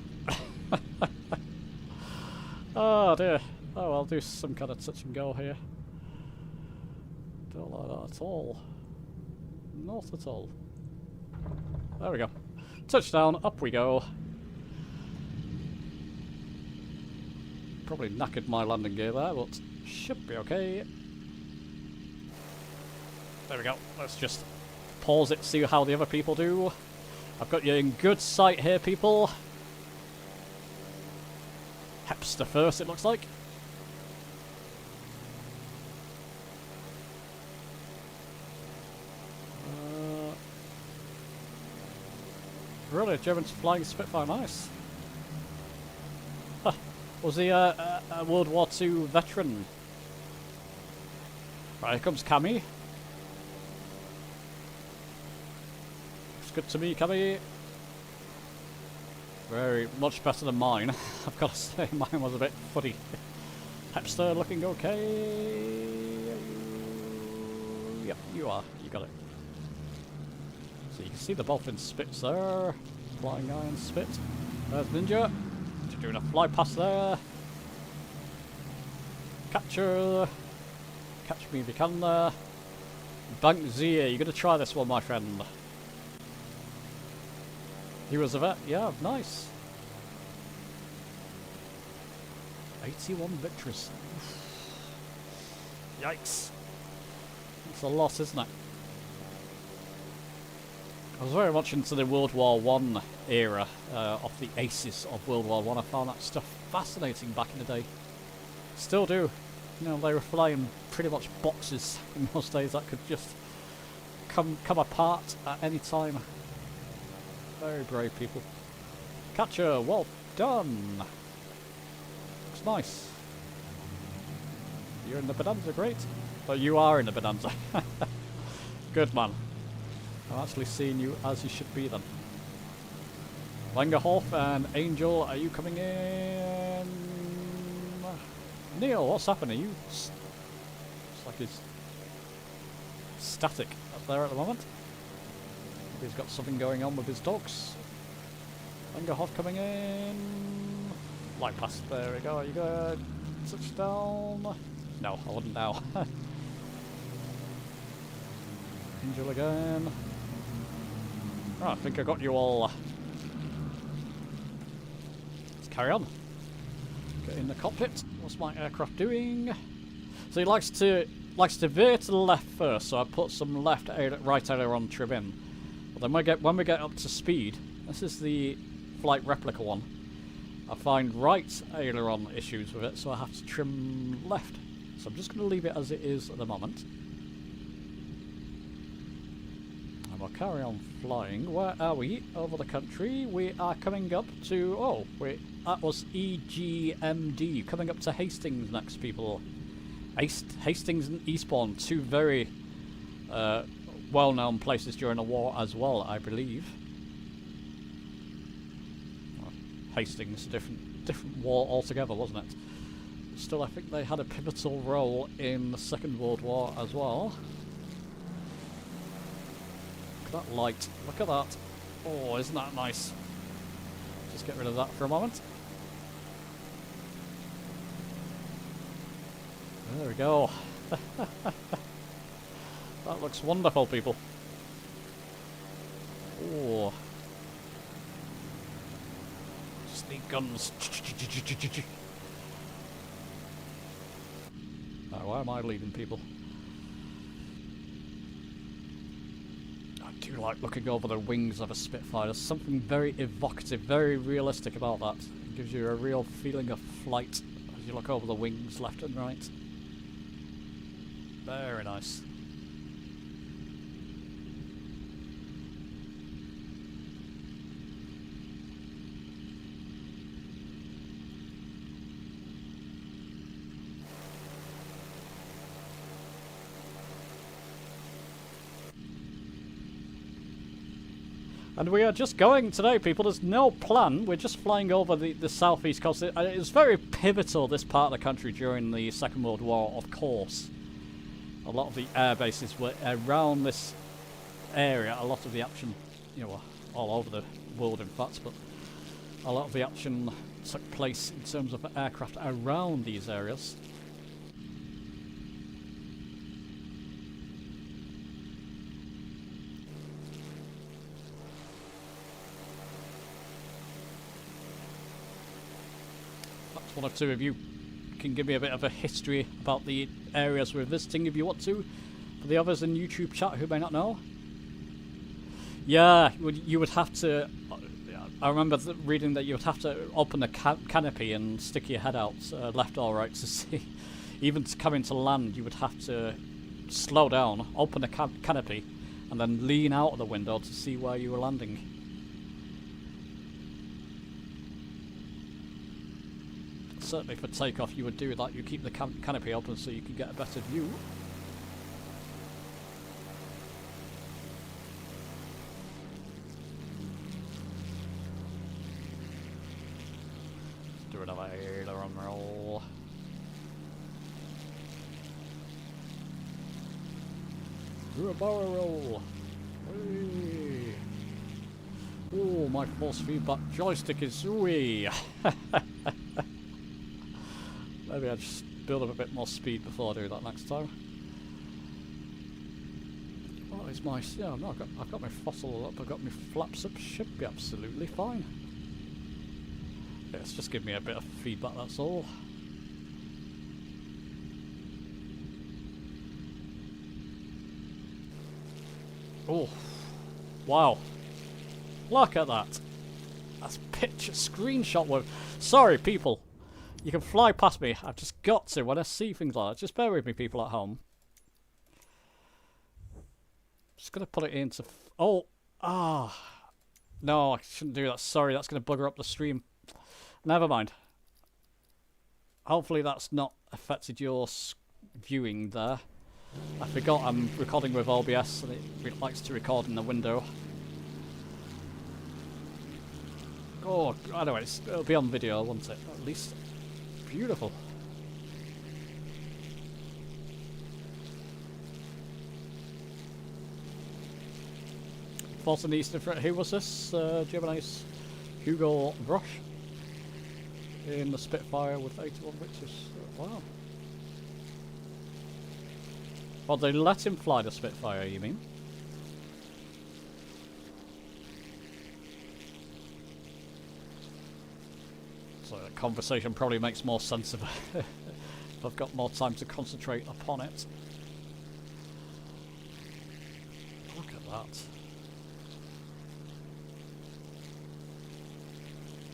Oh dear. Oh, I'll do some kind of touch and go here. Don't like that at all. Not at all. There we go. Touchdown, up we go. Probably knackered my landing gear there, but should be okay. There we go. Let's just pause it, see how the other people do. I've got you in good sight here, people. Hepster first, it looks like. Really, German flying Spitfire, nice. Huh. Was he a World War II veteran? Right, here comes Cammy. Good to me, Cammy. Very much better than mine. I've got to say, mine was a bit fuddy. Hepster looking okay. Yep, you are. You got it. So you can see the both in Spits there. Flying Iron Spit. There's Ninja. Just doing a fly past there. Capture. Catch me if you can there. Bank Zia, you're going to try this one, my friend. He was a vet, yeah, nice. 81 victories. Yikes. That's a lot, isn't it? I was very much into the World War I era of the aces of World War I. I found that stuff fascinating back in the day. Still do. You know, they were flying pretty much boxes in those days that could just come apart at any time. Very brave people. Catcher, well done. Looks nice. You're in the Bonanza, great. But you are in the Bonanza. Good man. I'm actually seeing you as you should be then. Langerhoff and Angel, are you coming in? Neil, what's happening? It's like he's static up there at the moment. He's got something going on with his dogs. Langerhoff coming in. Light past, there we go. You go. Touchdown. No, I wouldn't now. Angel again. Oh, I think I got you all. Let's carry on. Get in the cockpit. What's my aircraft doing? So he likes to veer to the left first, so I put some right aileron trim in. But then when we get up to speed, this is the flight replica one, I find right aileron issues with it, so I have to trim left. So I'm just going to leave it as it is at the moment. And we'll carry on flying. Where are we? Over the country. We are coming up to... Oh, wait. That was EGMD. Coming up to Hastings next, people. Hastings and Eastbourne. Two very well-known places during the war as well, I believe. Hastings, different war altogether, wasn't it? Still, I think they had a pivotal role in the Second World War as well. Look at that light. Look at that. Oh, isn't that nice? Just get rid of that for a moment. There we go. That looks wonderful, people. Oh. Just need guns. Oh, why am I leading people? I do like looking over the wings of a Spitfire. There's something very evocative, very realistic about that. It gives you a real feeling of flight as you look over the wings left and right. Very nice. And we are just going today, people. There's no plan. We're just flying over the southeast coast. It was very pivotal, this part of the country, during the Second World War, of course. A lot of the air bases were around this area. A lot of the action, you know, all over the world, in fact, but a lot of the action took place in terms of aircraft around these areas. One or two of you can give me a bit of a history about the areas we're visiting if you want to. For the others in YouTube chat who may not know. Yeah, you would have to... I remember reading that you would have to open the canopy and stick your head out left or right to see. Even to come into land, you would have to slow down, open the canopy, and then lean out of the window to see where you were landing. Certainly for takeoff you would do that. You keep the canopy open so you can get a better view. Do another aileron roll. Do a barrel roll. Whee. Oh, my force feedback joystick is wee. Maybe I'll just build up a bit more speed before I do that next time. What is my... Yeah, no, I've got my throttle up, I've got my flaps up, should be absolutely fine. Yeah, it's just give me a bit of feedback, that's all. Oh, wow. Look at that. That's picture screenshot with... Sorry, people. You can fly past me. I've just got to when I see things like that. Just bear with me, people at home. Just going to put it into... No, I shouldn't do that. Sorry, that's going to bugger up the stream. Never mind. Hopefully that's not affected your viewing there. I forgot I'm recording with OBS and it likes to record in the window. Oh, anyway, it'll be on video, won't it? At least. Beautiful. Force and Eastern Front. Who was this? Gemini's Hugo Brush in the Spitfire with 81 witches. Wow. Oh, they let him fly the Spitfire, you mean? So the conversation probably makes more sense if I've got more time to concentrate upon it. Look at that.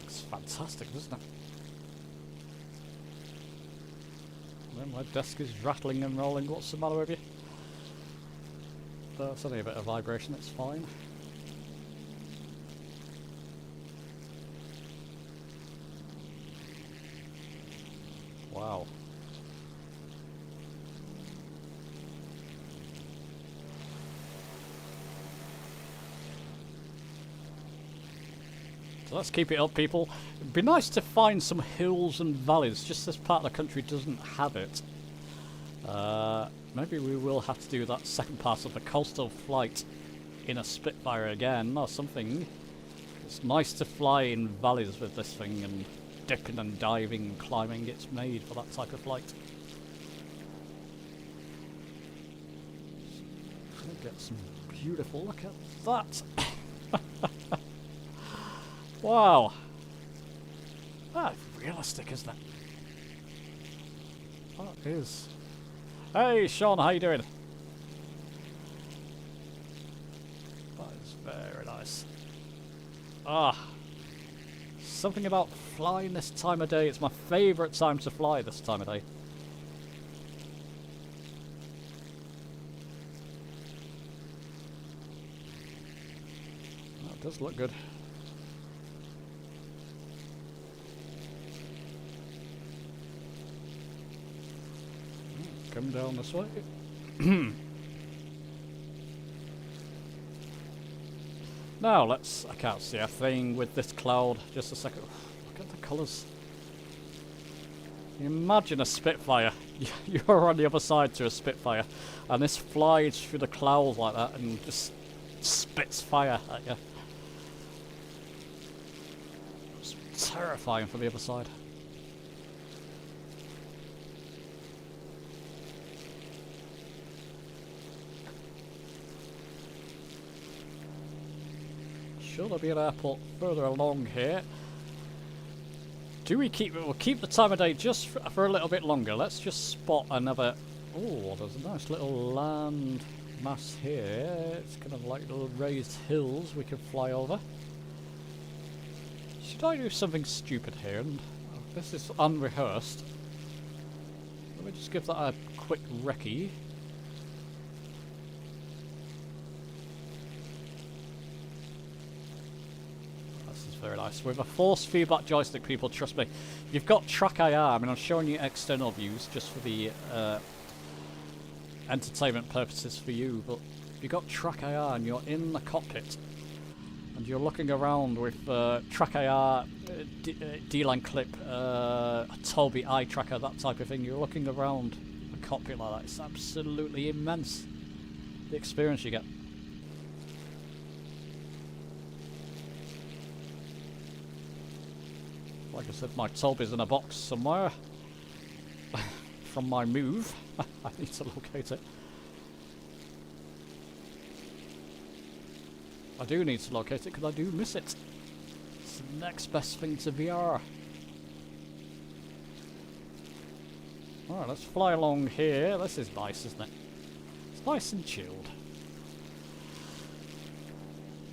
It's fantastic, isn't it? Well, my desk is rattling and rolling. What's the matter with you? It's only a bit of vibration, it's fine. Wow. So let's keep it up, people. It'd be nice to find some hills and valleys. Just this part of the country doesn't have it. Maybe we will have to do that second part of the coastal flight in a Spitfire again or something. It's nice to fly in valleys with this thing and dipping and diving and climbing. It's made for that type of flight. Get some beautiful, look at that. Wow. That's realistic, isn't it? That is. Hey Sean, how you doing? That is very nice. Something about flying this time of day. It's my favourite time to fly this time of day. That does look good. Come down this way. Now let's. I can't see a thing with this cloud. Just a second. Look at the colours. Imagine a Spitfire. You're on the other side to a Spitfire, and this flies through the clouds like that and just spits fire at you. It's terrifying from the other side. Sure, there'll be an airport further along here. Do we keep it? We'll keep the time of day just for a little bit longer. Let's just spot another. Oh, there's a nice little land mass here. It's kind of like little raised hills we could fly over. Should I do something stupid here? And this is unrehearsed. Let me just give that a quick recce. Very nice. With a force feedback joystick, people, trust me. You've got track IR. I mean, I'm showing you external views just for the entertainment purposes for you, but you've got track IR and you're in the cockpit and you're looking around with track IR, D-line clip, Toby eye tracker, that type of thing. You're looking around the cockpit like that. It's absolutely immense, the experience you get. Like I said, my Toby's in a box somewhere from my move. I need to locate it. I do need to locate it because I do miss it. It's the next best thing to VR. Alright, let's fly along here. This is nice, isn't it? It's nice and chilled.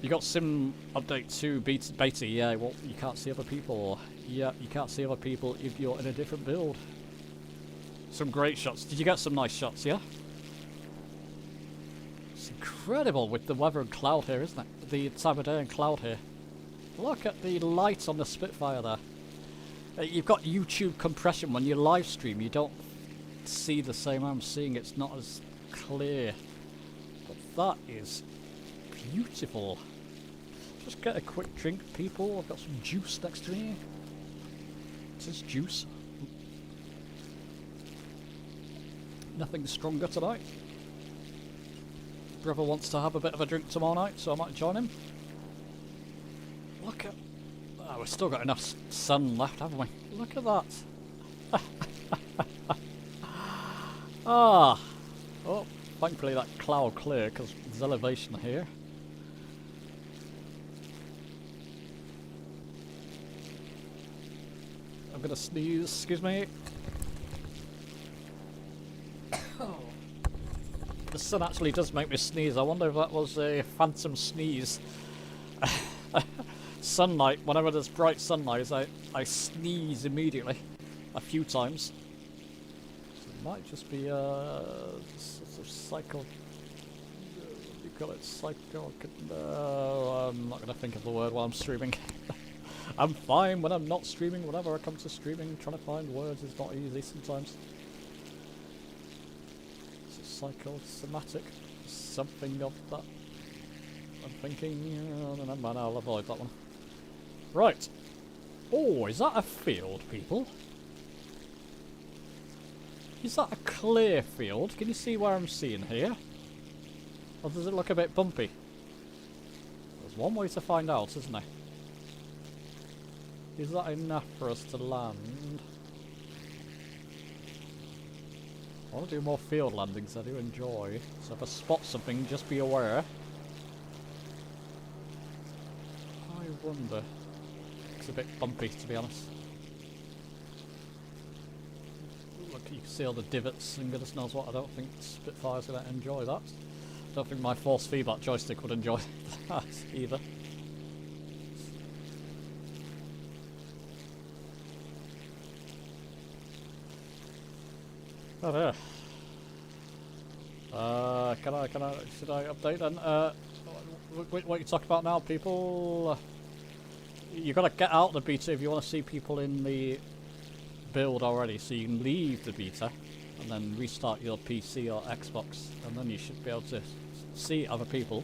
You got Sim Update 2 beta, yeah, well, you can't see other people. Yeah, you can't see other people if you're in a different build. Some great shots. Did you get some nice shots, yeah? It's incredible with the weather and cloud here, isn't it? The time of day and cloud here. Look at the light on the Spitfire there. You've got YouTube compression. When you live stream, you don't see the same I'm seeing. It's not as clear. But that is beautiful. Just get a quick drink, people. I've got some juice next to me. This is juice. Nothing stronger tonight. brother wants to have a bit of a drink tomorrow night, so I might join him. Look at... Oh, we've still got enough sun left, haven't we? Look at that. Ah! Oh, thankfully that cloud clear, because there's elevation here. I'm gonna sneeze, excuse me. The sun actually does make me sneeze. I wonder if that was a phantom sneeze. Sunlight, whenever there's bright sunlight, I sneeze immediately. A few times. So it might just be a sort of psycho... What do you call it? Psycho... I'm not going to think of the word while I'm streaming. I'm fine when I'm not streaming. Whenever I come to streaming, trying to find words is not easy sometimes. Psychosomatic, something of that. I'm thinking, never mind, I'll avoid that one. Right. Oh, is that a field, people? Is that a clear field? Can you see where I'm seeing here? Or does it look a bit bumpy? There's one way to find out, isn't there? Is that enough for us to land? I want to do more field landings, I do enjoy. So if I spot something, just be aware. I wonder. It's a bit bumpy, to be honest. Look, you can see all the divots, and goodness knows what. I don't think Spitfire's going to enjoy that. I don't think my force feedback joystick would enjoy that either. Oh dear. Should I update then? What you talking about now, people? You gotta get out the beta if you want to see people in the build already, so you can leave the beta and then restart your PC or Xbox, and then you should be able to see other people.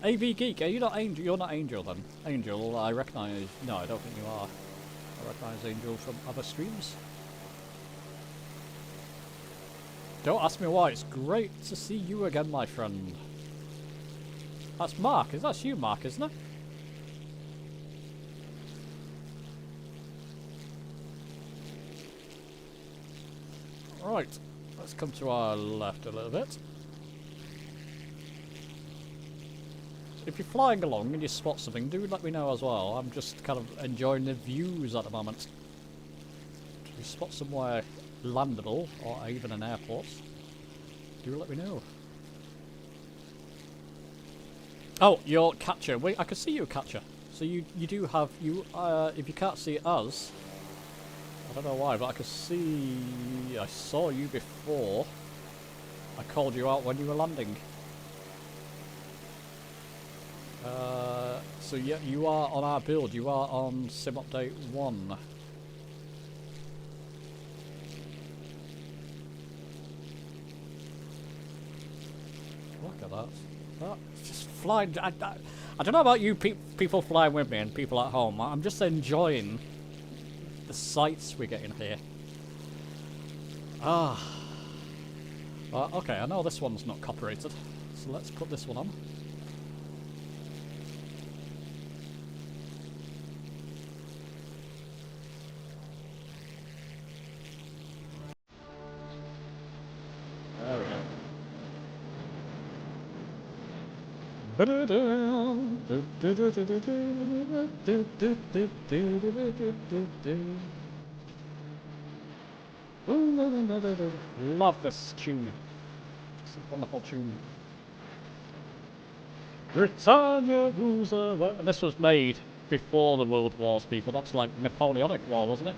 AV Geek, are you not Angel? You're not Angel then? Angel, I recognise. No, I don't think you are. I recognise Angel from other streams. Don't ask me why, it's great to see you again, my friend. That's Mark, that's you, Mark, isn't it? Right, let's come to our left a little bit. If you're flying along and you spot something, do let me know as well. I'm just kind of enjoying the views at the moment. If you spot somewhere landable, or even an airport, do let me know. Oh, your catcher. Wait, I can see your catcher. So you do have if you can't see us, I don't know why, but I could see. I saw you before. I called you out when you were landing. So yeah, you are on our build. You are on Sim Update 1. Look at that. That's just flying. I don't know about you people flying with me and people at home. I'm just enjoying the sights we're getting here. Okay, I know this one's not copyrighted, so let's put this one on. There we go. Love this tune. It's a wonderful tune. Britannia rules the world. And this was made before the World Wars, people. That's like Napoleonic War, wasn't it?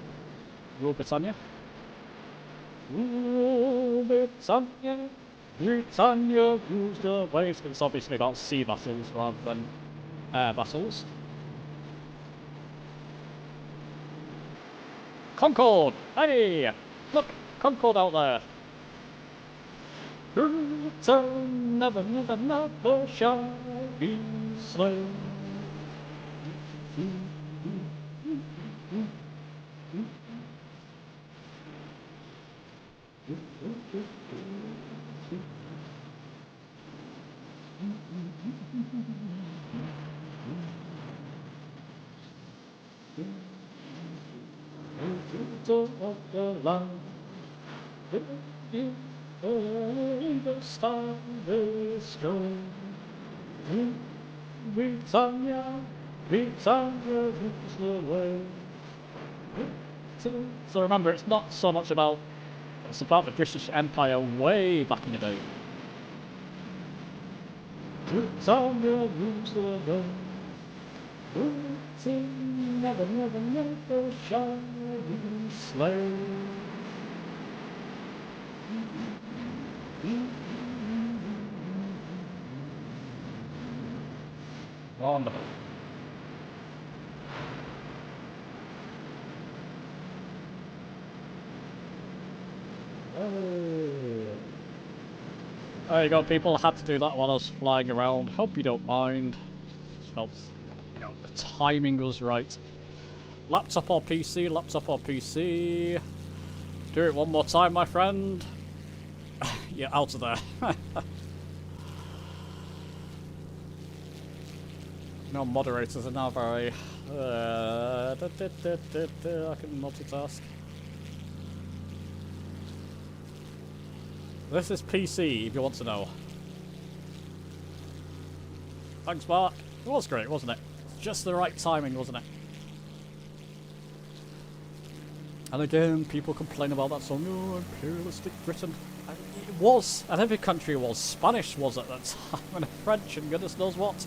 Rule Britannia. Rule Britannia. Britannia rules the waves. It's obviously about sea battles rather than air battles. Concorde! Hey! Look! Concorde out there! Britain never, never, never shall be slain. So remember, it's not so much about, it's about the British Empire way back in the day. Britannia rules the world. Never, never, never shall be slain. Wonderful. There you go, people. I had to do that while I was flying around. Hope you don't mind. Just felt, you know, the timing was right. Laptop or PC? Laptop or PC? Do it one more time, my friend. You're out of there. No, moderators are now very... I can multitask. This is PC, if you want to know. Thanks, Mark. It was great, wasn't it? Just the right timing, wasn't it? And again, people complain about that song, oh, imperialistic Britain. And it was, and every country was. Spanish was at that time, and French, and goodness knows what.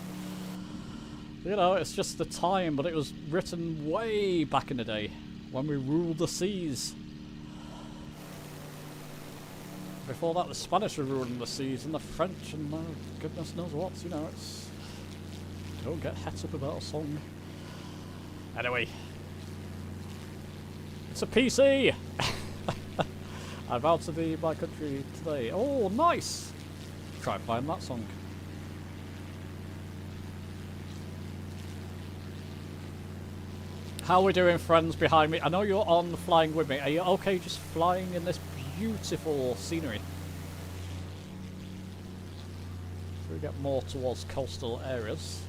You know, it's just the time, but it was written way back in the day, when we ruled the seas. Before that, the Spanish were ruling the seas, and the French, and goodness knows what, you know, it's... Don't get het up about a song. Anyway. It's a PC! I'm out of my country today. Oh, nice! Try and find that song. How are we doing, friends behind me? I know you're on flying with me. Are you okay just flying in this beautiful scenery? So we get more towards coastal areas.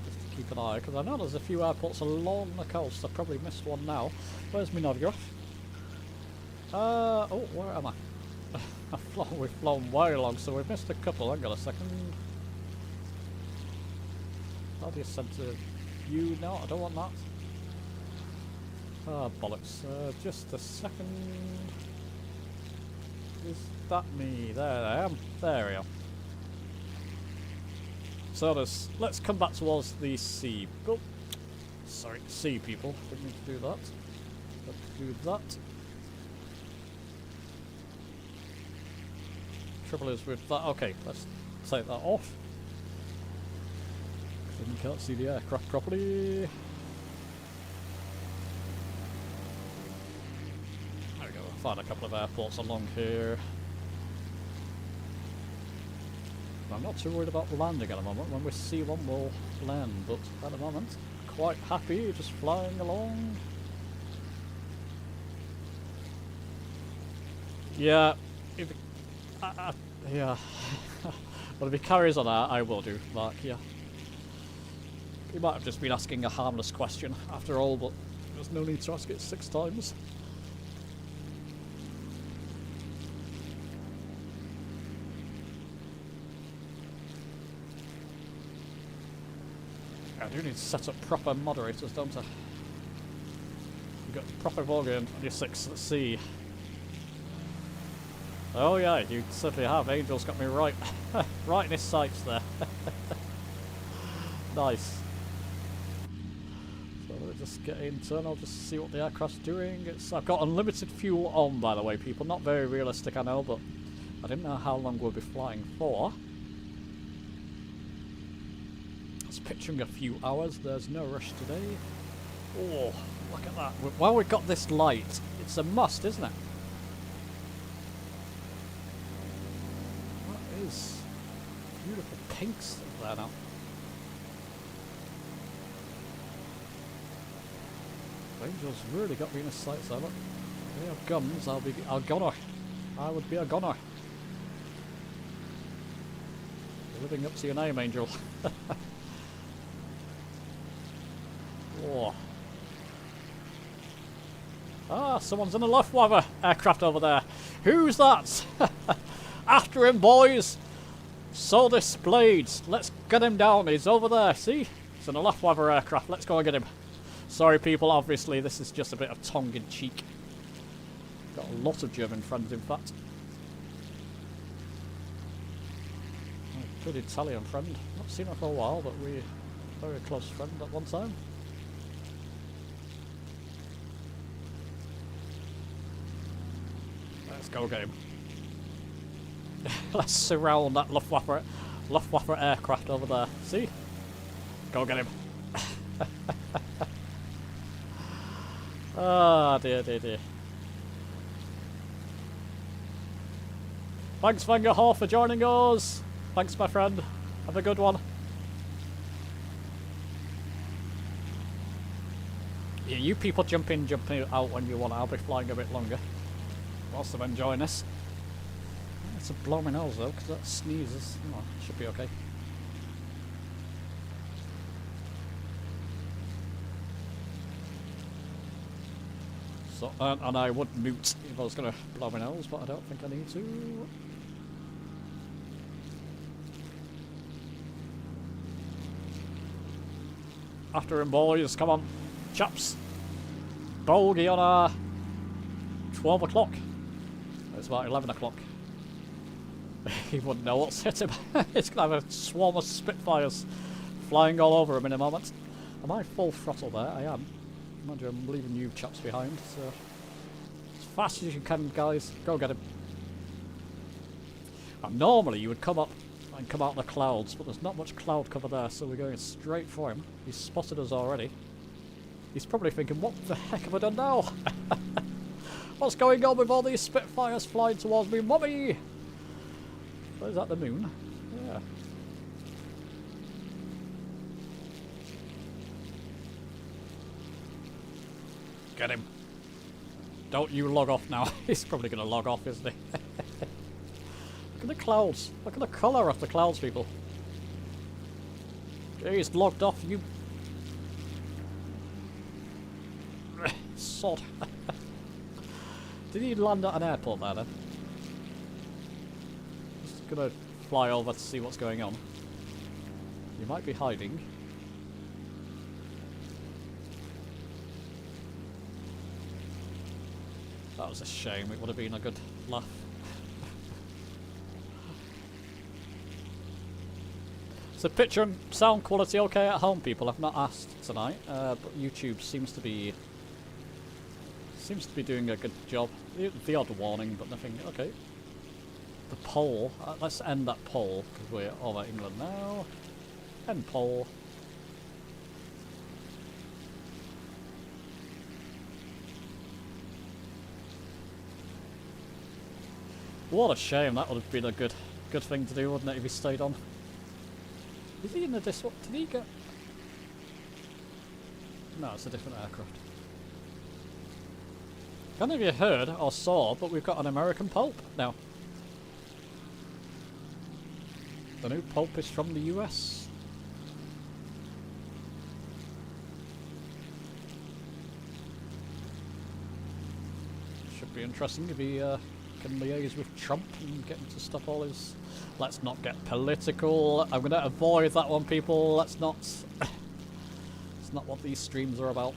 Just to keep an eye, because I know there's a few airports along the coast. I probably missed one now. Where's my navgraph? Oh, where am I? We've flown way along, so we've missed a couple. Hang on a second. How do you center view? No, I don't want that. Ah, bollocks. Just a second. Is that me? There I am. There we are. So let's come back towards the sea. Oh, sorry, sea people. Didn't need to do that. Let's do that. Trouble is with that. Okay, let's take that off. Then you can't see the aircraft properly. There we go. I'll find a couple of airports along here. I'm not too worried about landing at the moment. When we see one, we'll land. But at the moment, quite happy just flying along. Yeah. Yeah. But if he carries on that, I will do, Mark, yeah. He might have just been asking a harmless question after all, but there's no need to ask it 6 times. I do need to set up proper moderators, don't I? You've got proper volume on your 6 at sea. Oh yeah, you certainly have. Angel's got me right, right in his sights there. Nice. So let's just get into and I'll just see what the aircraft's doing. I've got unlimited fuel on, by the way, people. Not very realistic, I know, but I didn't know how long we'll be flying for. I was picturing a few hours. There's no rush today. Oh, look at that. While we've got this light, it's a must, isn't it? That is beautiful pink stuff there now. Angel's really got me in his sights there, look. If they have guns, I'll be a gunner. I would be a gunner. Living up to your name, Angel. Oh. Ah, someone's in a Luftwaffe aircraft over there. Who's that? After him, boys! So displayed. Let's get him down. He's over there. See? It's in a Luftwaffe aircraft. Let's go and get him. Sorry, people. Obviously, this is just a bit of tongue-in-cheek. Got a lot of German friends, in fact. Good Italian friend. Not seen her for a while, but we were very close friend at one time. Let's go get him. Let's surround that Luftwaffe aircraft over there. See? Go get him. Ah, dear, dear, dear. Thanks, Vangerhoff, for joining us. Thanks, my friend. Have a good one. Yeah, you people jump in, jump out when you want. I'll be flying a bit longer. Whilst I'm enjoying this. It's a blow my nose though, because that sneezes. Oh, should be okay. So, and I would mute if I was going to blow my nose, but I don't think I need to. After him, boys. Come on, chaps. Bogey on our 12 o'clock. It's about 11 o'clock. He wouldn't know what's hit him. He's going to have a swarm of Spitfires flying all over him in a moment. Am I full throttle there? I am. Imagine I'm leaving you chaps behind. So as fast as you can, guys. Go get him. Now, normally you would come up and come out of the clouds, but there's not much cloud cover there, so we're going straight for him. He's spotted us already. He's probably thinking, what the heck have I done now? What's going on with all these Spitfires flying towards me? Mommy! Oh, is that the moon? Yeah. Get him. Don't you log off now. He's probably going to log off, isn't he? Look at the clouds. Look at the colour of the clouds, people. He's logged off, you... Sod. Did he land at an airport there, then? Just gonna fly over to see what's going on. You might be hiding. That was a shame. It would have been a good laugh. So picture and sound quality okay at home, people? I've not asked tonight, but YouTube seems to be doing a good job. The odd warning, but nothing. Okay. The poll. Let's end that poll because we're over England now. End poll. What a shame. That would have been a good thing to do, wouldn't it, if he stayed on? Is he in the Did he get... No, it's a different aircraft. I don't know if you heard or saw, but we've got an American Pope now. The new Pope is from the US. Should be interesting if he can liaise with Trump and get him to stop all his... Let's not get political. I'm going to avoid that one, people. Let's not... It's not what these streams are about.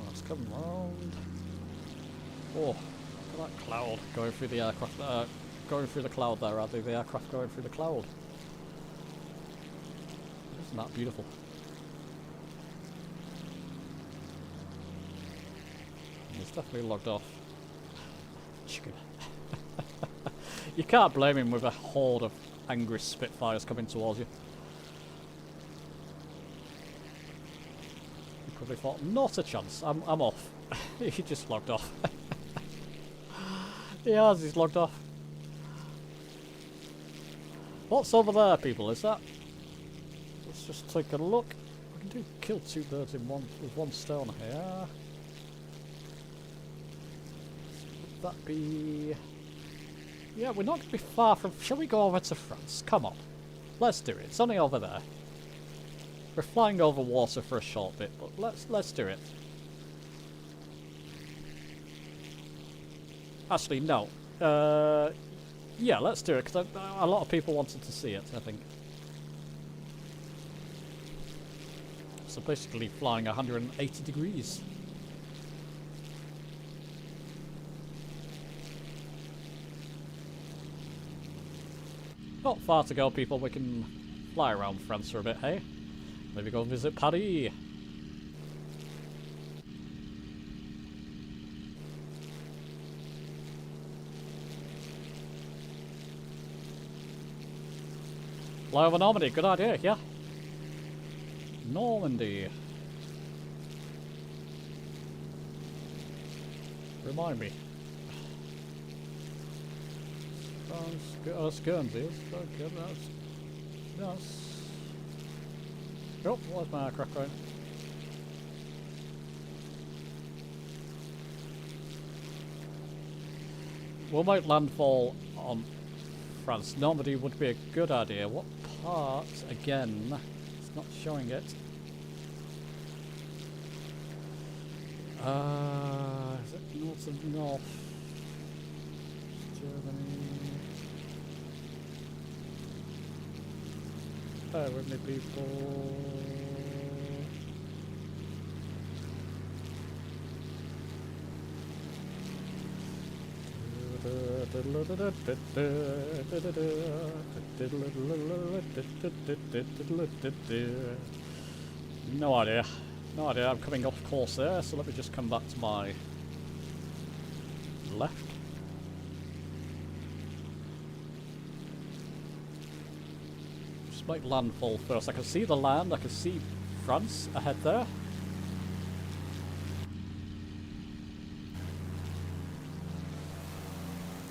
Let's come round. Oh, look at that cloud going through the aircraft. Going through the cloud there, rather. The aircraft going through the cloud. Isn't that beautiful? He's definitely logged off. Chicken. You can't blame him with a horde of angry Spitfires coming towards you. He probably thought, not a chance, I'm off. He just logged off. He has, he's logged off. What's over there, people? Is that... Let's just take a look. We can kill two birds with one stone here. would that be? Yeah, we're not going to be far from... Shall we go over to France? Come on. Let's do it. It's only over there. We're flying over water for a short bit, but let's do it. Actually, no. Yeah, let's do it, because a lot of people wanted to see it, I think. So basically flying 180 degrees. Not far to go, people. We can fly around France for a bit, hey? Maybe go visit Paris. Fly over Normandy, good idea, yeah. Normandy. Remind me. France, Guernsey. Okay, that's... Oh, where's my aircraft going? We'll make landfall on France. Normandy would be a good idea. What part? Again, it's not showing it. Is it north of north? Germany. Bear with me, people. No idea. No idea. I'm coming off course there, so let me just come back to my left. Just make landfall first. I can see the land. I can see France ahead there.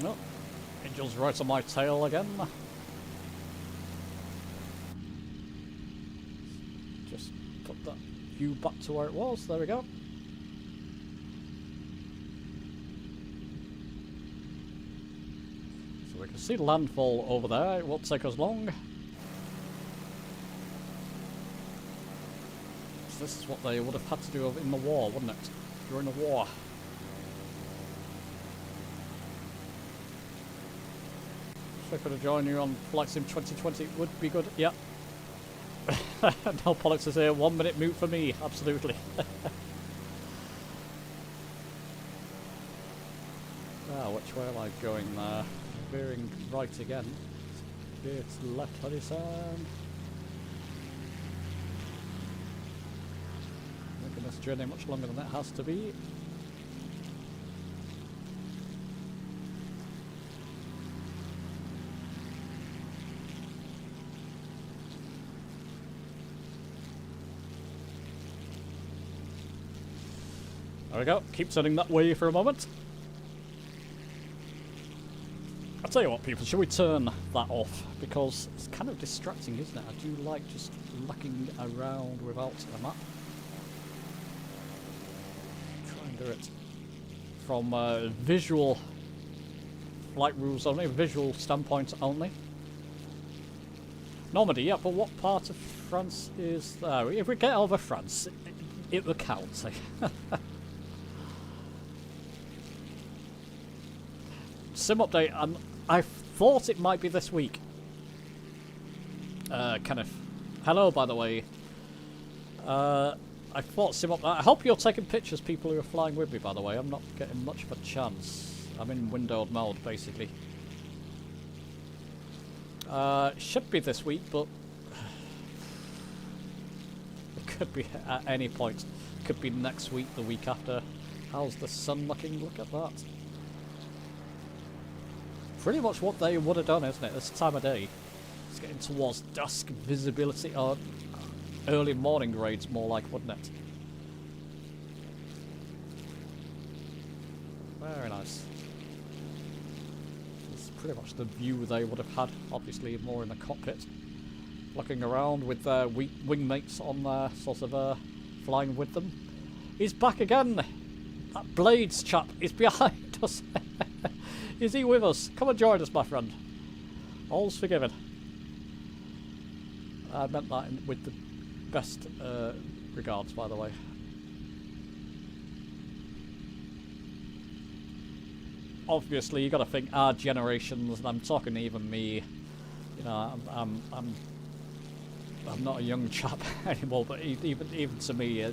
No, Angel's right on my tail again. Just put that view back to where it was. There we go. So we can see landfall over there. It won't take us long. So this is what they would have had to do in the war, wouldn't it? During the war. If I could have joined you on Flight Sim 2020, it would be good. Yeah. No politics is here. 1 minute mute for me. Absolutely. Which way am I going there? Veering right again. Veer to the left, honey sound. Making this journey much longer than it has to be. There we go. Keep turning that way for a moment. I'll tell you what, people, shall we turn that off? Because it's kind of distracting, isn't it? I do like just looking around without a map. Try and do it from visual flight rules only, visual standpoint only. Normandy, yeah, but what part of France is there? If we get over France, it will count. Sim update, and I thought it might be this week. Kenneth. Hello, by the way. I thought sim update. I hope you're taking pictures, people who are flying with me, by the way. I'm not getting much of a chance. I'm in windowed mode, basically. Should be this week, but it could be at any point. Could be next week, the week after. How's the sun looking? Look at that. Pretty much what they would have done, isn't it? This time of day. It's getting towards dusk visibility, or early morning grades more like, wouldn't it? Very nice. It's pretty much the view they would have had, obviously more in the cockpit. Looking around with their wingmates on there, sort of flying with them. He's back again! That Blades chap is behind does. Is he with us? Come and join us, my friend. All's forgiven. I meant that with the best regards, by the way. Obviously, you got to think our generations, and I'm talking even me. You know, I'm not a young chap anymore, but even to me,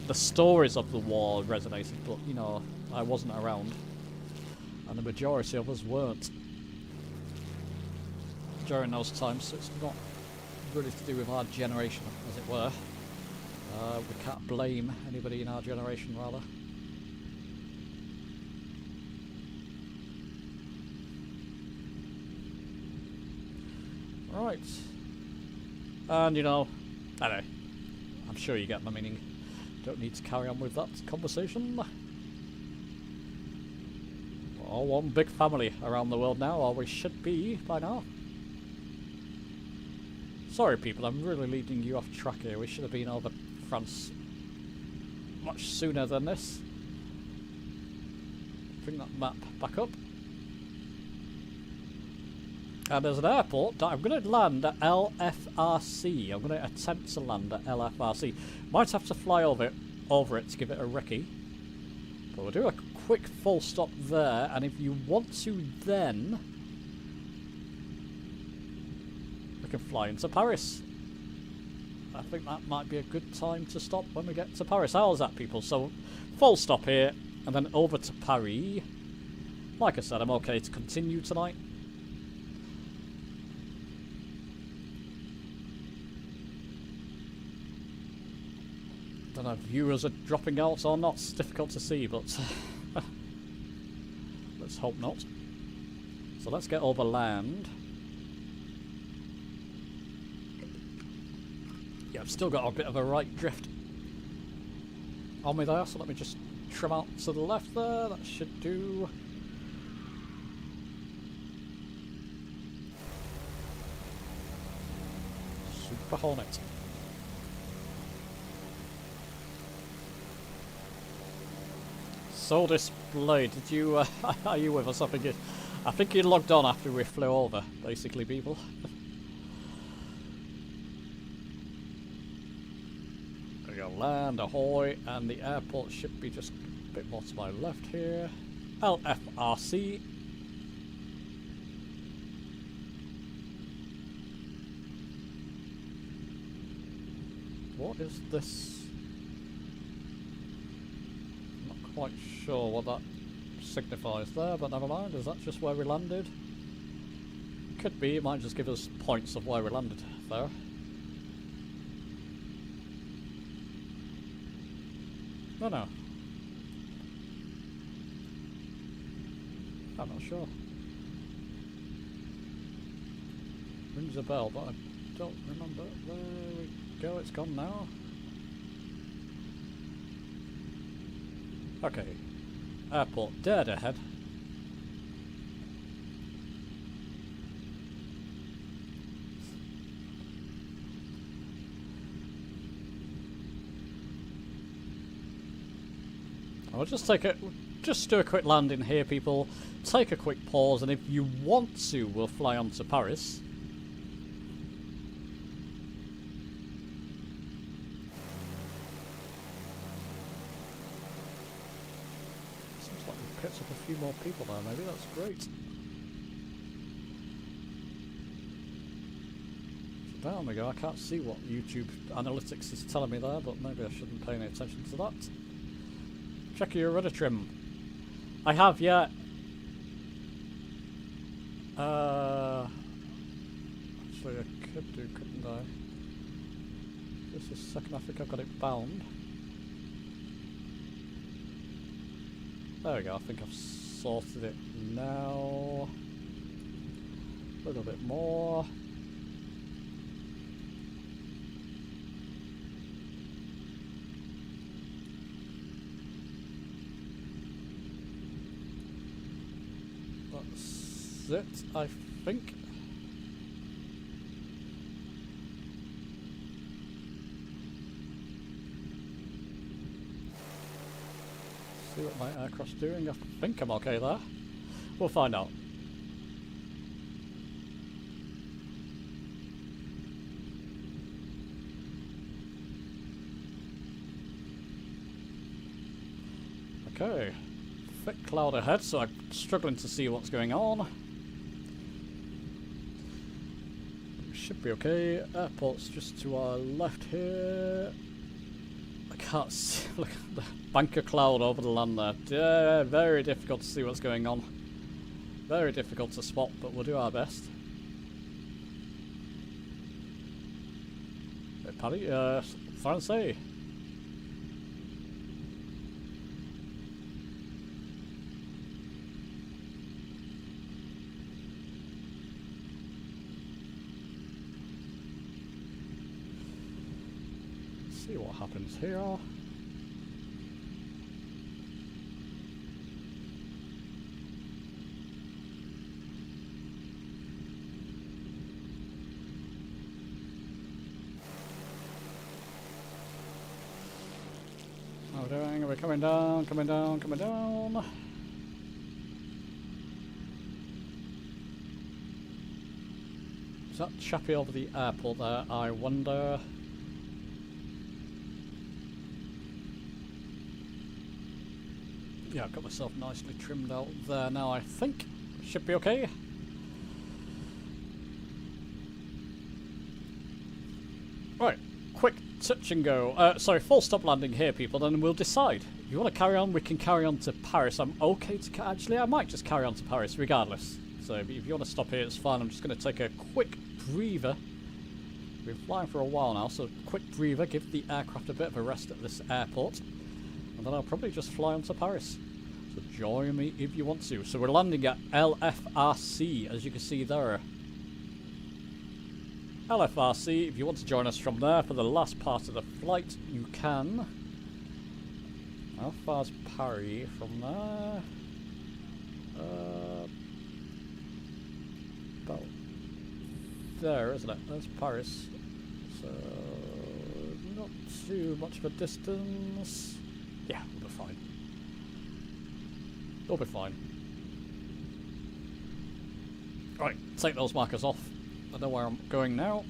the stories of the war resonated. But you know, I wasn't around, and the majority of us weren't during those times. So it's not really to do with our generation, as it were. We can't blame anybody in our generation, rather. Right. And, you know, I don't know. I'm sure you get my meaning. Don't need to carry on with that conversation. We're all one big family around the world now, or we should be by now. Sorry, people, I'm really leading you off track here. We should have been over France much sooner than this. Bring that map back up. And there's an airport that I'm going to land at LFRC. I'm going to attempt to land at LFRC. Might have to fly over it to give it a recce. But we'll do a quick full stop there. And if you want to then, we can fly into Paris. I think that might be a good time to stop when we get to Paris. How's that, people? So, full stop here. And then over to Paris. Like I said, I'm okay to continue tonight. I don't know if viewers are dropping out or not. It's difficult to see, but let's hope not. So let's get over land. Yeah, I've still got a bit of a right drift on me there, so let me just trim out to the left there. That should do. Super Hornet. So displayed. Did you? Are you with us? I think you logged on after we flew over, basically, people. There we go. Land ahoy, and the airport should be just a bit more to my left here. LFRC. What is this? Quite sure what that signifies there, but never mind. Is that just where we landed? Could be. It might just give us points of where we landed there. No. I'm not sure. Rings a bell, but I don't remember. There we go. It's gone now. Okay, airport dead ahead. I'll just do a quick landing here, people. Take a quick pause, and if you want to, we'll fly on to Paris. Picked up a few more people there, maybe. That's great. So down we go. I can't see what YouTube analytics is telling me there, but maybe I shouldn't pay any attention to that. Check your rudder trim. I have, yeah. Actually, I could do, couldn't I? Just a second, I think I've got it bound. There we go, I think I've sorted it now. A little bit more. That's it, I think. See what my aircraft's doing. I think I'm okay there. We'll find out. Okay. Thick cloud ahead, so I'm struggling to see what's going on. Should be okay. Airport's just to our left here. I can't see. Look at the bank of cloud over the land there. Very difficult to see what's going on. Very difficult to spot, but we'll do our best. Hey, Paddy, Francais. See what happens here. How are we doing? Are we coming down? Coming down? Coming down? Is that chappie over the airport there? I wonder. Yeah, I've got myself nicely trimmed out there now, I think. Should be okay. Right, quick touch and go. Sorry, full stop landing here, people, then we'll decide. If you want to carry on, we can carry on to Paris. I'm okay to... Actually, I might just carry on to Paris, regardless. So if you want to stop here, it's fine. I'm just going to take a quick breather. We've been flying for a while now, so quick breather. Give the aircraft a bit of a rest at this airport. And then I'll probably just fly on to Paris. So join me if you want to. So we're landing at LFRC, as you can see there. LFRC, if you want to join us from there for the last part of the flight, you can. How far's Paris from there? About there, isn't it? There's Paris. So not too much of a distance. Yeah, we'll be fine. We'll be fine. Right, take those markers off. I know where I'm going now.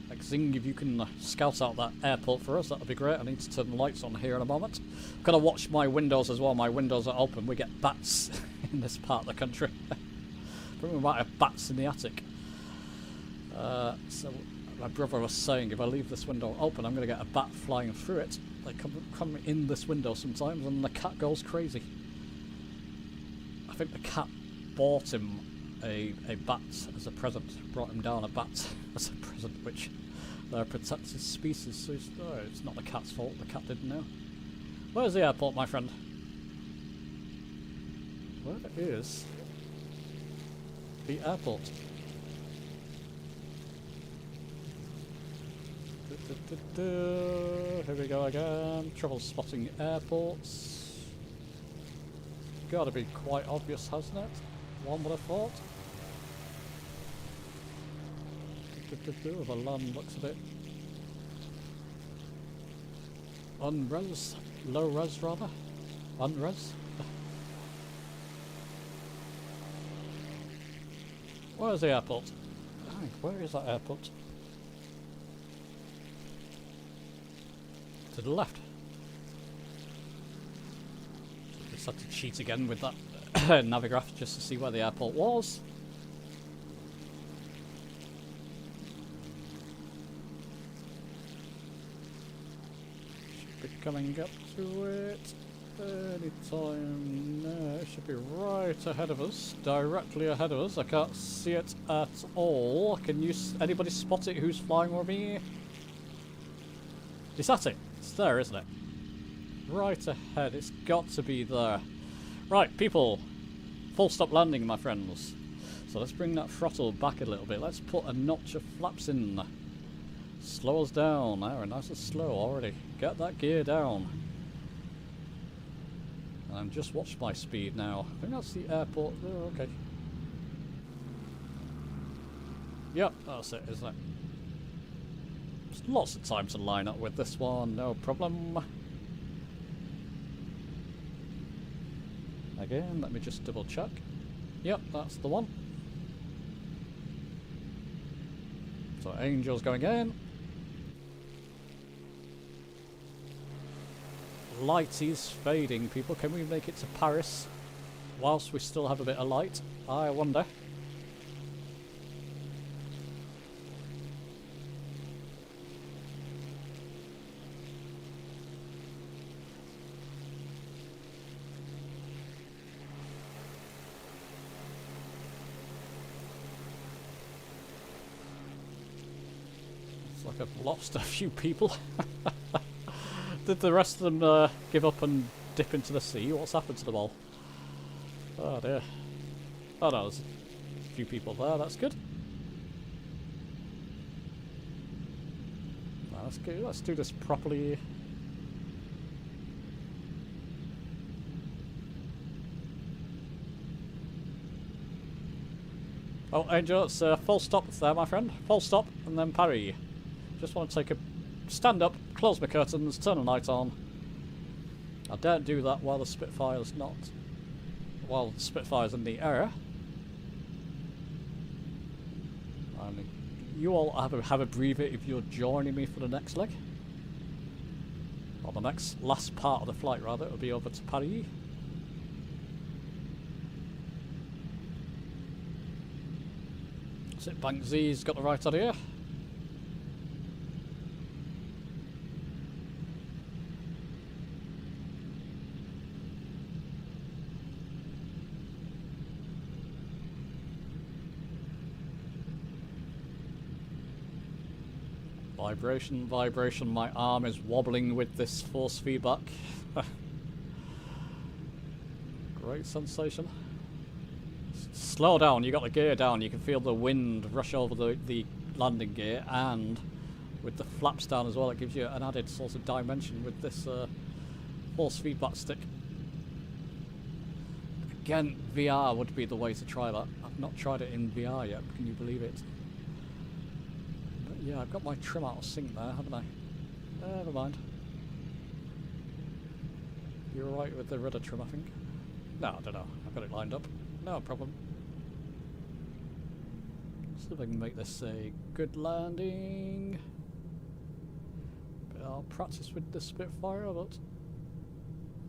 Like Zing, if you can scout out that airport for us, that would be great. I need to turn the lights on here in a moment. I'm going to watch my windows as well. My windows are open. We get bats in this part of the country. I think we might have bats in the attic. So my brother was saying if I leave this window open, I'm going to get a bat flying through it. They come in this window sometimes and the cat goes crazy. I think the cat bought him a bat as a present, brought him down a bat as a present, which they're a protected species, so it's not the cat's fault, the cat didn't know. Where's the airport, my friend? Where is the airport? Here we go again. Trouble spotting airports. Gotta be quite obvious, hasn't it? One would have thought. The land looks a bit unres, low res rather. Unres. Where's the airport? Where is that airport? To the left. Just had to cheat again with that Navigraph just to see where the airport was. Should be coming up to it anytime now. It should be right ahead of us, directly ahead of us. I can't see it at all. Can you? Anybody spot it? Who's flying with me? Is that it? It's there, isn't it? Right ahead. It's got to be there. Right, people. Full stop landing, my friends. So let's bring that throttle back a little bit. Let's put a notch of flaps in. Slow us down. There, nice and slow already. Get that gear down. And just watch my speed now. I think that's the airport. Oh, okay. Yep, that's it, isn't it? There's lots of time to line up with this one, no problem. Again, let me just double check. Yep, that's the one. So Angel's going in. Light is fading, people. Can we make it to Paris whilst we still have a bit of light? I wonder. It's like I've lost a few people. Did the rest of them give up and dip into the sea? What's happened to them all? Oh dear. Oh no, there's a few people there, that's good. No, that's good. Let's do this properly. Oh, Angel, it's full stop there, my friend. Full stop, and then parry. Just want to take a stand up, close my curtains, turn the light on. I don't do that while the Spitfire's not. While the Spitfire's in the air. And you all have a breather if you're joining me for the next leg. Or the last part of the flight, rather. It'll be over to Paris. Sit Bank Z's got the right idea. Vibration, vibration, my arm is wobbling with this force feedback. Great sensation. Slow down, you got the gear down, you can feel the wind rush over the landing gear, and with the flaps down as well, it gives you an added sort of dimension with this force feedback stick. Again, VR would be the way to try that. I've not tried it in VR yet, can you believe it? Yeah, I've got my trim out of sync there, haven't I? Never mind. You're right with the rudder trim, I think. No, I don't know. I've got it lined up. No problem. See if I can make this a good landing. But I'll practice with the Spitfire, but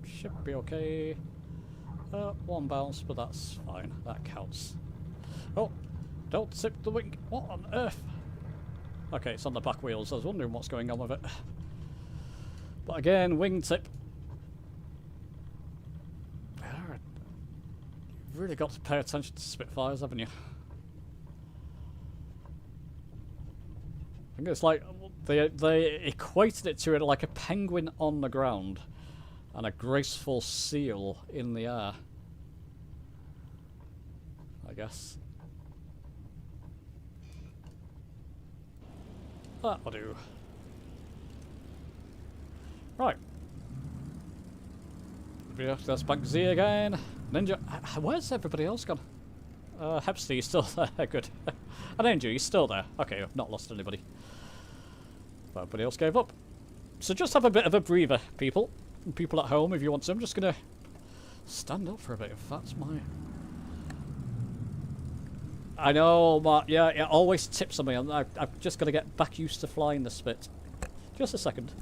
should be okay. One bounce, but that's fine. That counts. Oh, don't tip the wing. What on earth? Okay, it's on the back wheels. I was wondering what's going on with it. But again, wingtip. You've really got to pay attention to Spitfires, haven't you? I think it's like they equated it to it like a penguin on the ground and a graceful seal in the air, I guess. That will do. Right. That's Bank Z again. Ninja. Where's everybody else gone? Hepstein, still there. Good. And Ninja, he's still there. Okay, I've not lost anybody. But everybody else gave up. So just have a bit of a breather, people. People at home, if you want to. I'm just going to stand up for a bit, if that's my... I know, Mark. Yeah, it always tips on me. I've just got to get back used to flying the Spit. Just a second.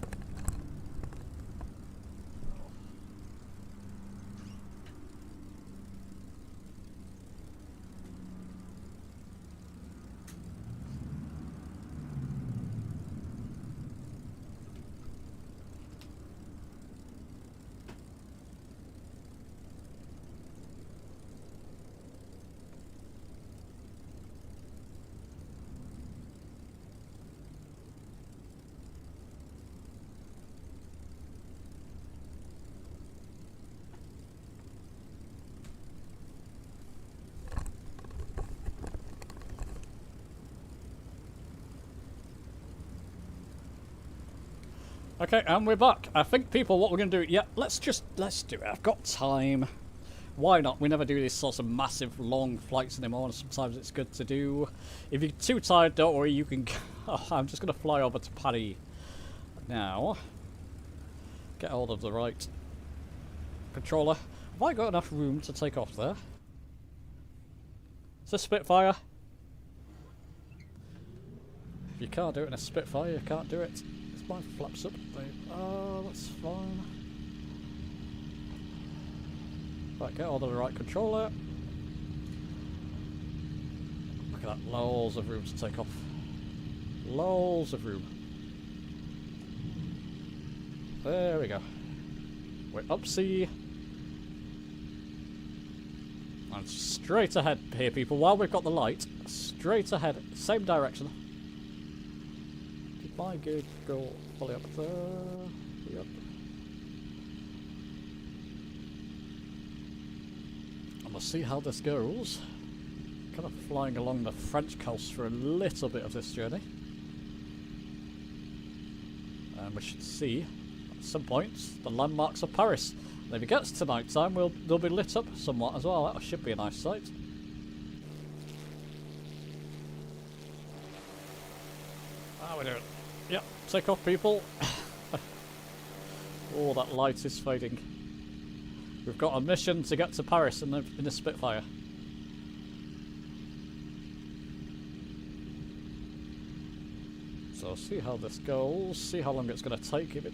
Okay, and we're back. I think, people, what we're going to do... Yeah, let's do it. I've got time. Why not? We never do these sorts of massive, long flights anymore, and sometimes it's good to do. If you're too tired, don't worry, you can... Oh, I'm just going to fly over to Paris now. Get hold of the right controller. Have I got enough room to take off there? Is this Spitfire? If you can't do it in a Spitfire, you can't do it. Is my flaps up? Oh, that's fine. Right, get all of the right controller. Look at that, loads of room to take off. Loads of room. There we go. We're up sea. And straight ahead here, people, while we've got the light. Straight ahead, same direction. Did my gear go fully up there? Yep. And we'll see how this goes. Kind of flying along the French coast for a little bit of this journey. And we should see, at some point, the landmarks of Paris. And if it gets to night time, they'll be lit up somewhat as well. That should be a nice sight. How are we doing? Yep, take off, people. Oh, that light is fading. We've got a mission to get to Paris in the Spitfire. So see how this goes. See how long it's going to take. If it,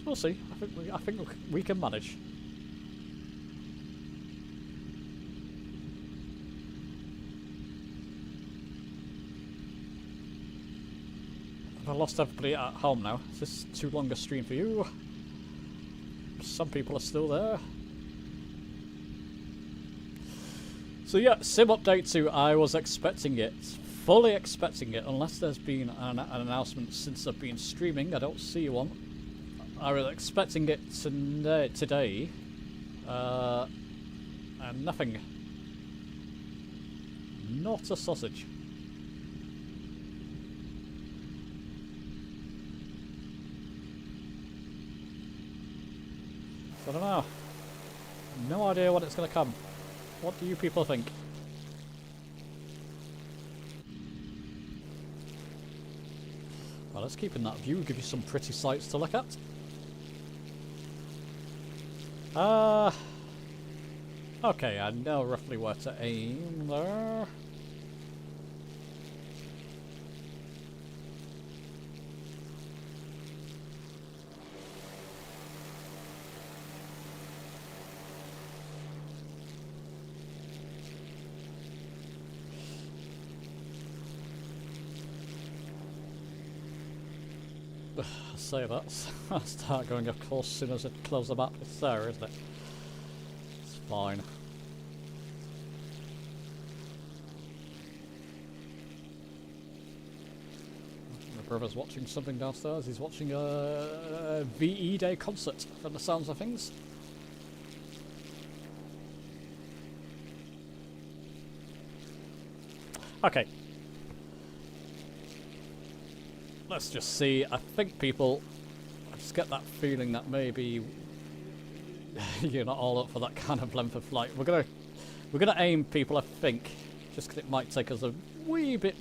we'll see. I think we can manage. Have I lost everybody at home now? Is this too long a stream for you? Some people are still there. So yeah, Sim Update 2, I was expecting it. Fully expecting it, unless there's been an announcement since I've been streaming. I don't see one. I was expecting it today. And nothing. Not a sausage. I don't know. No idea when it's going to come. What do you people think? Well, let's keep in that view, give you some pretty sights to look at. Okay, I know roughly where to aim there. Say that. I'll start going of course as soon as it closes the map. It's there, isn't it? It's fine. My brother's watching something downstairs. He's watching a VE Day concert from the sounds of things. Okay. Let's just see. I think people, I just get that feeling that maybe you're not all up for that kind of length of flight. We're gonna aim, people. I think, just because it might take us a wee bit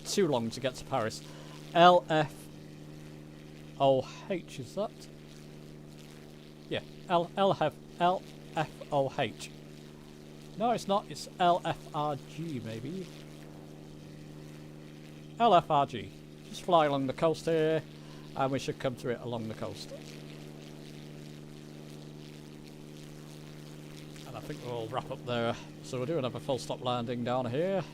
too long to get to Paris. LFOH is that? Yeah, LFOH. No, it's not. It's LFRG maybe. LFRG. Just fly along the coast here, and we should come through it along the coast. And I think we'll wrap up there. So we'll do another full stop landing down here.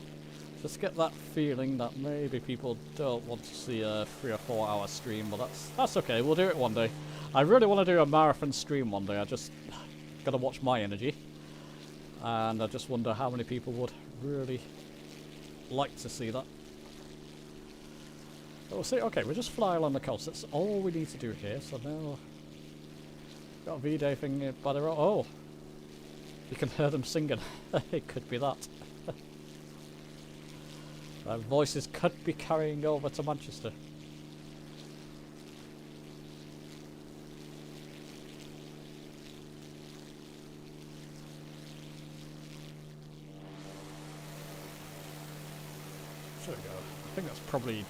Just get that feeling that maybe people don't want to see a 3 or 4 hour stream, but that's okay. We'll do it one day. I really want to do a marathon stream one day. I just gotta watch my energy, and I just wonder how many people would really like to see that. We'll see. Okay, we'll just fly along the coast. That's all we need to do here. So now, got a V-Day thing by the road. Oh, you can hear them singing. It could be that. Their voices could be carrying over to Manchester. There we go. I think that's probably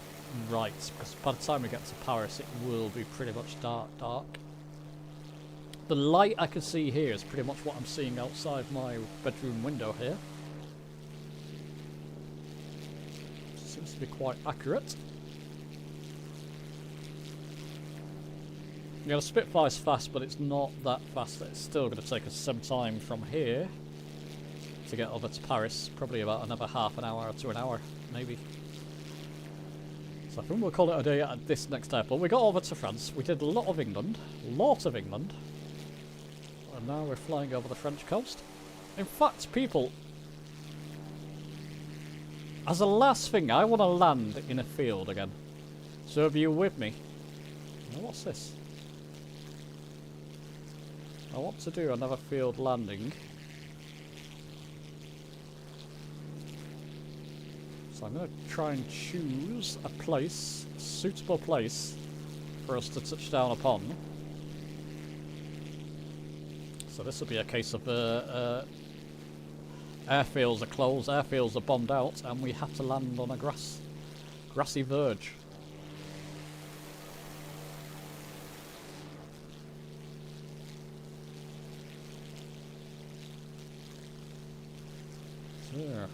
right, because by the time we get to Paris it will be pretty much dark. The light I can see here is pretty much what I'm seeing outside my bedroom window here. Seems to be quite accurate. Yeah, the Spitfire's fast, but it's not that fast. It's still going to take us some time from here to get over to Paris. Probably about another half an hour to an hour, maybe. So I think we'll call it a day at this next airport. We got over to France. We did a lot of England. And now we're flying over the French coast. In fact, people, as a last thing, I want to land in a field again. So are you with me? Now, what's this? I want to do another field landing. So I'm going to try and choose a place, a suitable place, for us to touch down upon. So this will be a case of airfields are closed, airfields are bombed out, and we have to land on a grassy verge. There.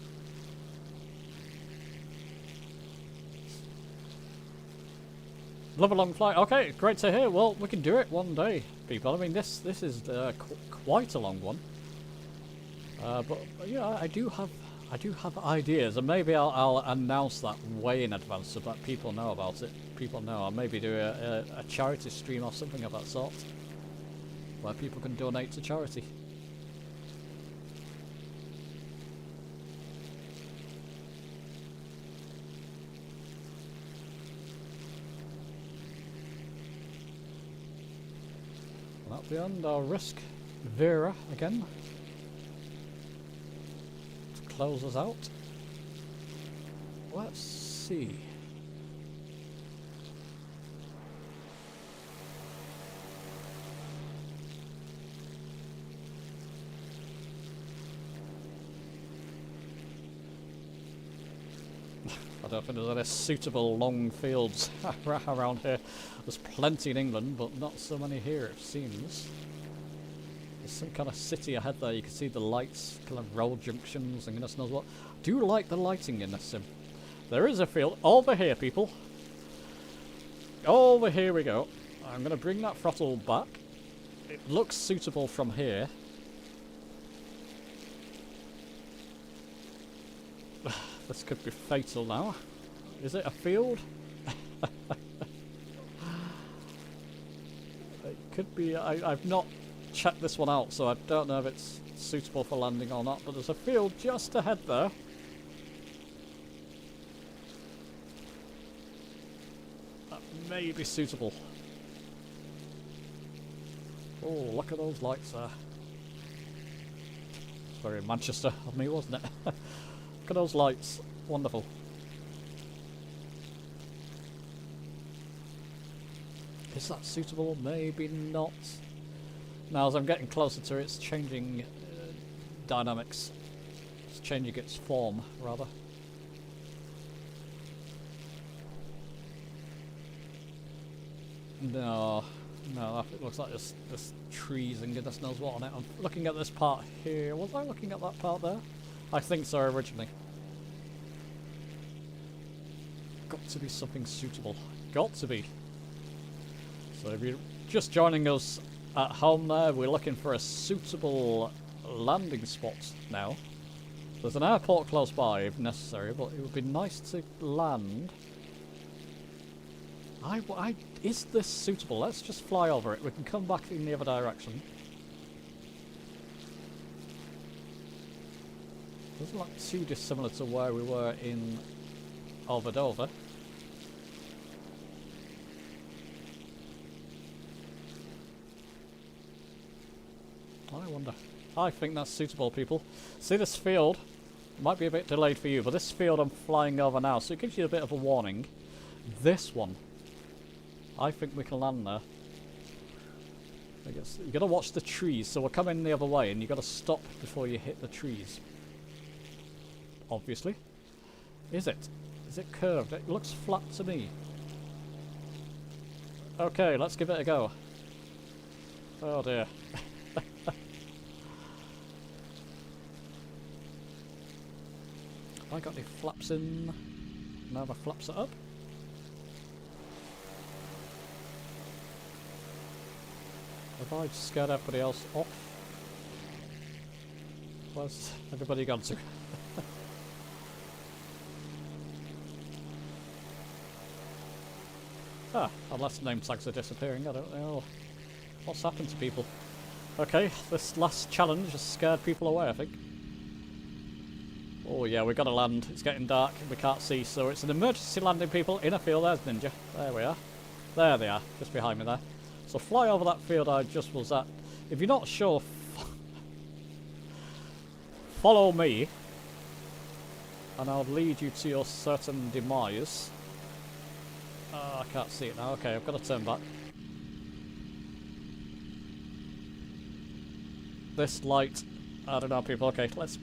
Love a long flight. Okay, great to hear. Well, we can do it one day, people. I mean, this is quite a long one. But yeah, I do have ideas, and maybe I'll announce that way in advance so that people know about it. People know. I'll maybe do a charity stream or something of that sort, where people can donate to charity. At the end, I'll risk Vera again to close us out. Let's see. I don't think there's any suitable long fields around here. There's plenty in England, but not so many here, it seems. There's some kind of city ahead there. You can see the lights, kind of road junctions, and goodness knows what. I do like the lighting in this sim. There is a field over here, people. Over here we go. I'm going to bring that throttle back. It looks suitable from here. This could be fatal now. Is it a field? It could be. I've not checked this one out, so I don't know if it's suitable for landing or not, but there's a field just ahead there. That may be suitable. Oh, look at those lights there. It's very Manchester of me, wasn't it? Look at those lights. Wonderful. Is that suitable? Maybe not. Now, as I'm getting closer to it, it's changing dynamics. It's changing its form, rather. No, it looks like there's trees and goodness knows what on it. I'm looking at this part here. Was I looking at that part there? I think so originally. Got to be something suitable. Got to be. So if you're just joining us at home there, we're looking for a suitable landing spot now. There's an airport close by if necessary, but it would be nice to land. Is this suitable? Let's just fly over it. We can come back in the other direction. Doesn't look too dissimilar to where we were in Dover. I wonder. I think that's suitable, people. See this field? Might be a bit delayed for you, but this field I'm flying over now, so it gives you a bit of a warning. This one, I think we can land there. I guess you got to watch the trees, so we're coming the other way, and you got to stop before you hit the trees. Obviously. Is it? Is it curved? It looks flat to me. Okay, let's give it a go. Oh dear. Have I got any flaps in? No, have I flaps it up? Have I scared everybody else off? Where's everybody gone to? Ah, unless name tags are disappearing, I don't know what's happened to people. Okay, this last challenge has scared people away, I think. Oh yeah, we've got to land. It's getting dark, we can't see, so it's an emergency landing, people. In a field, there's Ninja. There we are. There they are, just behind me there. So fly over that field I just was at. If you're not sure, follow me, and I'll lead you to your certain demise. Oh, I can't see it now. Okay, I've got to turn back. This light, I don't know, people. Okay, let's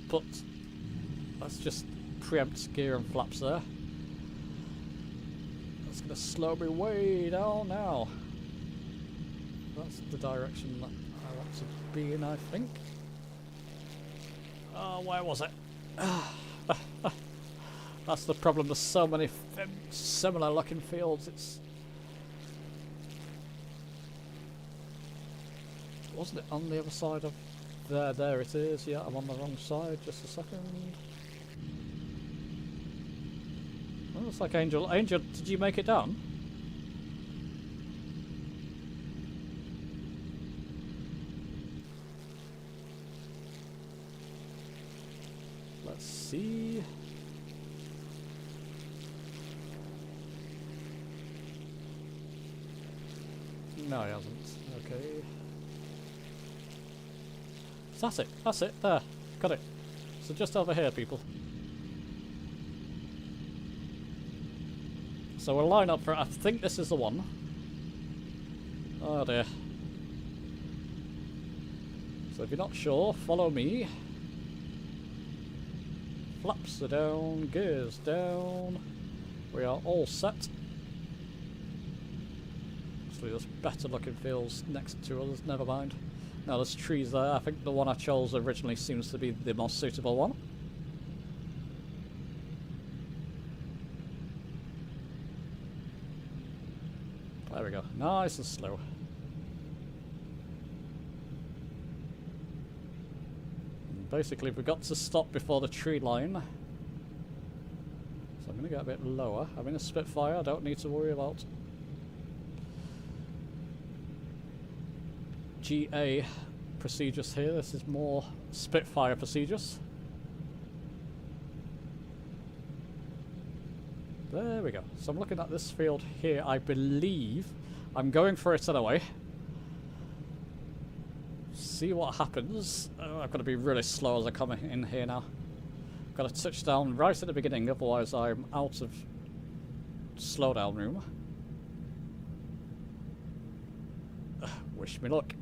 just preempt gear and flaps there. That's going to slow me way down now. That's the direction that I want to be in, I think. Oh, where was it? That's the problem. There's so many similar looking fields. Wasn't it on the other side of there? There it is. Yeah, I'm on the wrong side. Just a second. Oh, looks like Angel. Angel, did you make it down? Let's see. No, he hasn't. Okay. So that's it. That's it. There. Got it. So just over here, people. So we'll line up for it. I think this is the one. Oh dear. So if you're not sure, follow me. Flaps are down. Gears down. We are all set. There's better looking fields next to us, never mind. Now there's trees there. I think the one I chose originally seems to be the most suitable one. There we go. Nice and slow. And basically we've got to stop before the tree line. So I'm going to get a bit lower. I'm in a Spitfire, I don't need to worry about GA procedures here. This is more Spitfire procedures. There we go. So I'm looking at this field here. I believe I'm going for it anyway. See what happens. Oh, I've got to be really slow as I come in here now. I've got to touch down right at the beginning, otherwise I'm out of slowdown room. Wish me luck.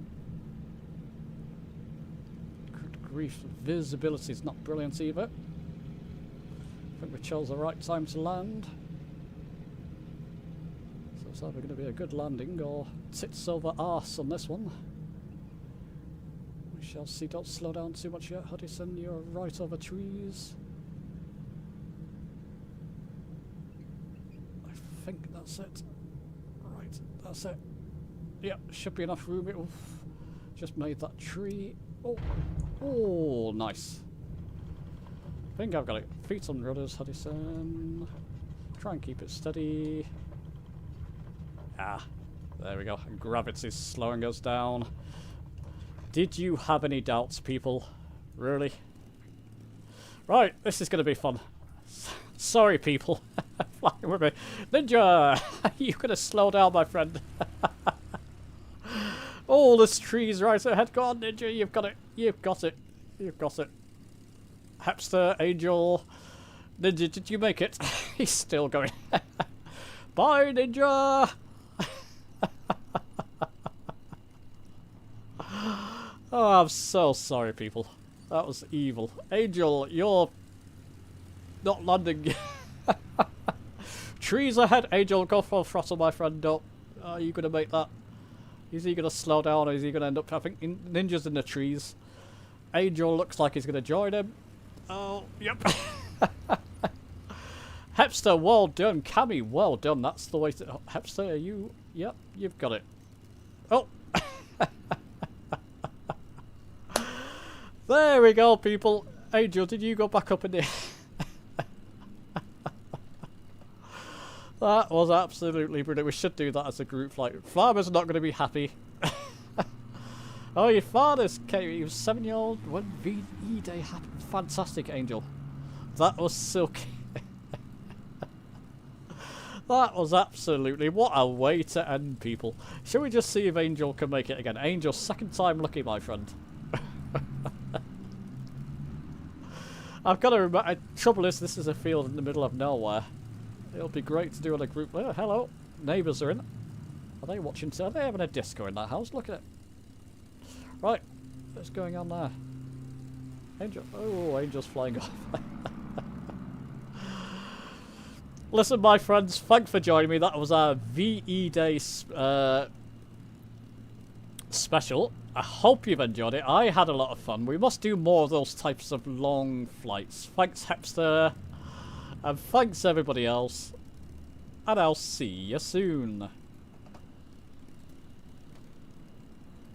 Grief, visibility is not brilliant either. I think we chose the right time to land. So it's either going to be a good landing or tits over arse on this one. We shall see. Don't slow down too much yet, Hudson. You're right over trees. I think that's it. Right, that's it. Yep, should be enough room. It'll just made that tree. Oh. Oh, nice. I think I've got it. Feet on rudders, Hudson. Try and keep it steady. Ah, there we go. And gravity's slowing us down. Did you have any doubts, people? Really? Right, this is going to be fun. Sorry, people. Flying with me. Ninja! You're going to slow down, my friend. Oh, there's trees right ahead. Go on, Ninja. You've got it. You've got it. You've got it. Hapster, Angel. Ninja, did you make it? He's still going. Bye, Ninja. Oh, I'm so sorry, people. That was evil. Angel, you're not landing. Trees ahead. Angel, go for a throttle, my friend. Don't. Are you going to make that? Is he going to slow down or is he going to end up... I think Ninja's in the trees. Angel looks like he's going to join him. Oh, yep. Hepster, well done. Cammy, well done. That's the way to... Hepster, are you... Yep, you've got it. Oh. There we go, people. Angel, did you go back up in the... That was absolutely brilliant. We should do that as a group flight. Farmer's not going to be happy. Oh, your father's came. He was 7-year-old when VE Day happened. Fantastic, Angel. That was silky. That was absolutely... What a way to end, people. Shall we just see if Angel can make it again? Angel, second time lucky, my friend. I've got to remember... Trouble is, this is a field in the middle of nowhere. It'll be great to do on a group. Oh, hello. Neighbours are in. Are they watching? Are they having a disco in that house? Look at it. Right. What's going on there? Angel. Oh, Angel's flying off. Listen, my friends. Thanks for joining me. That was our VE Day special. I hope you've enjoyed it. I had a lot of fun. We must do more of those types of long flights. Thanks, Hepster. And thanks everybody else. And I'll see you soon.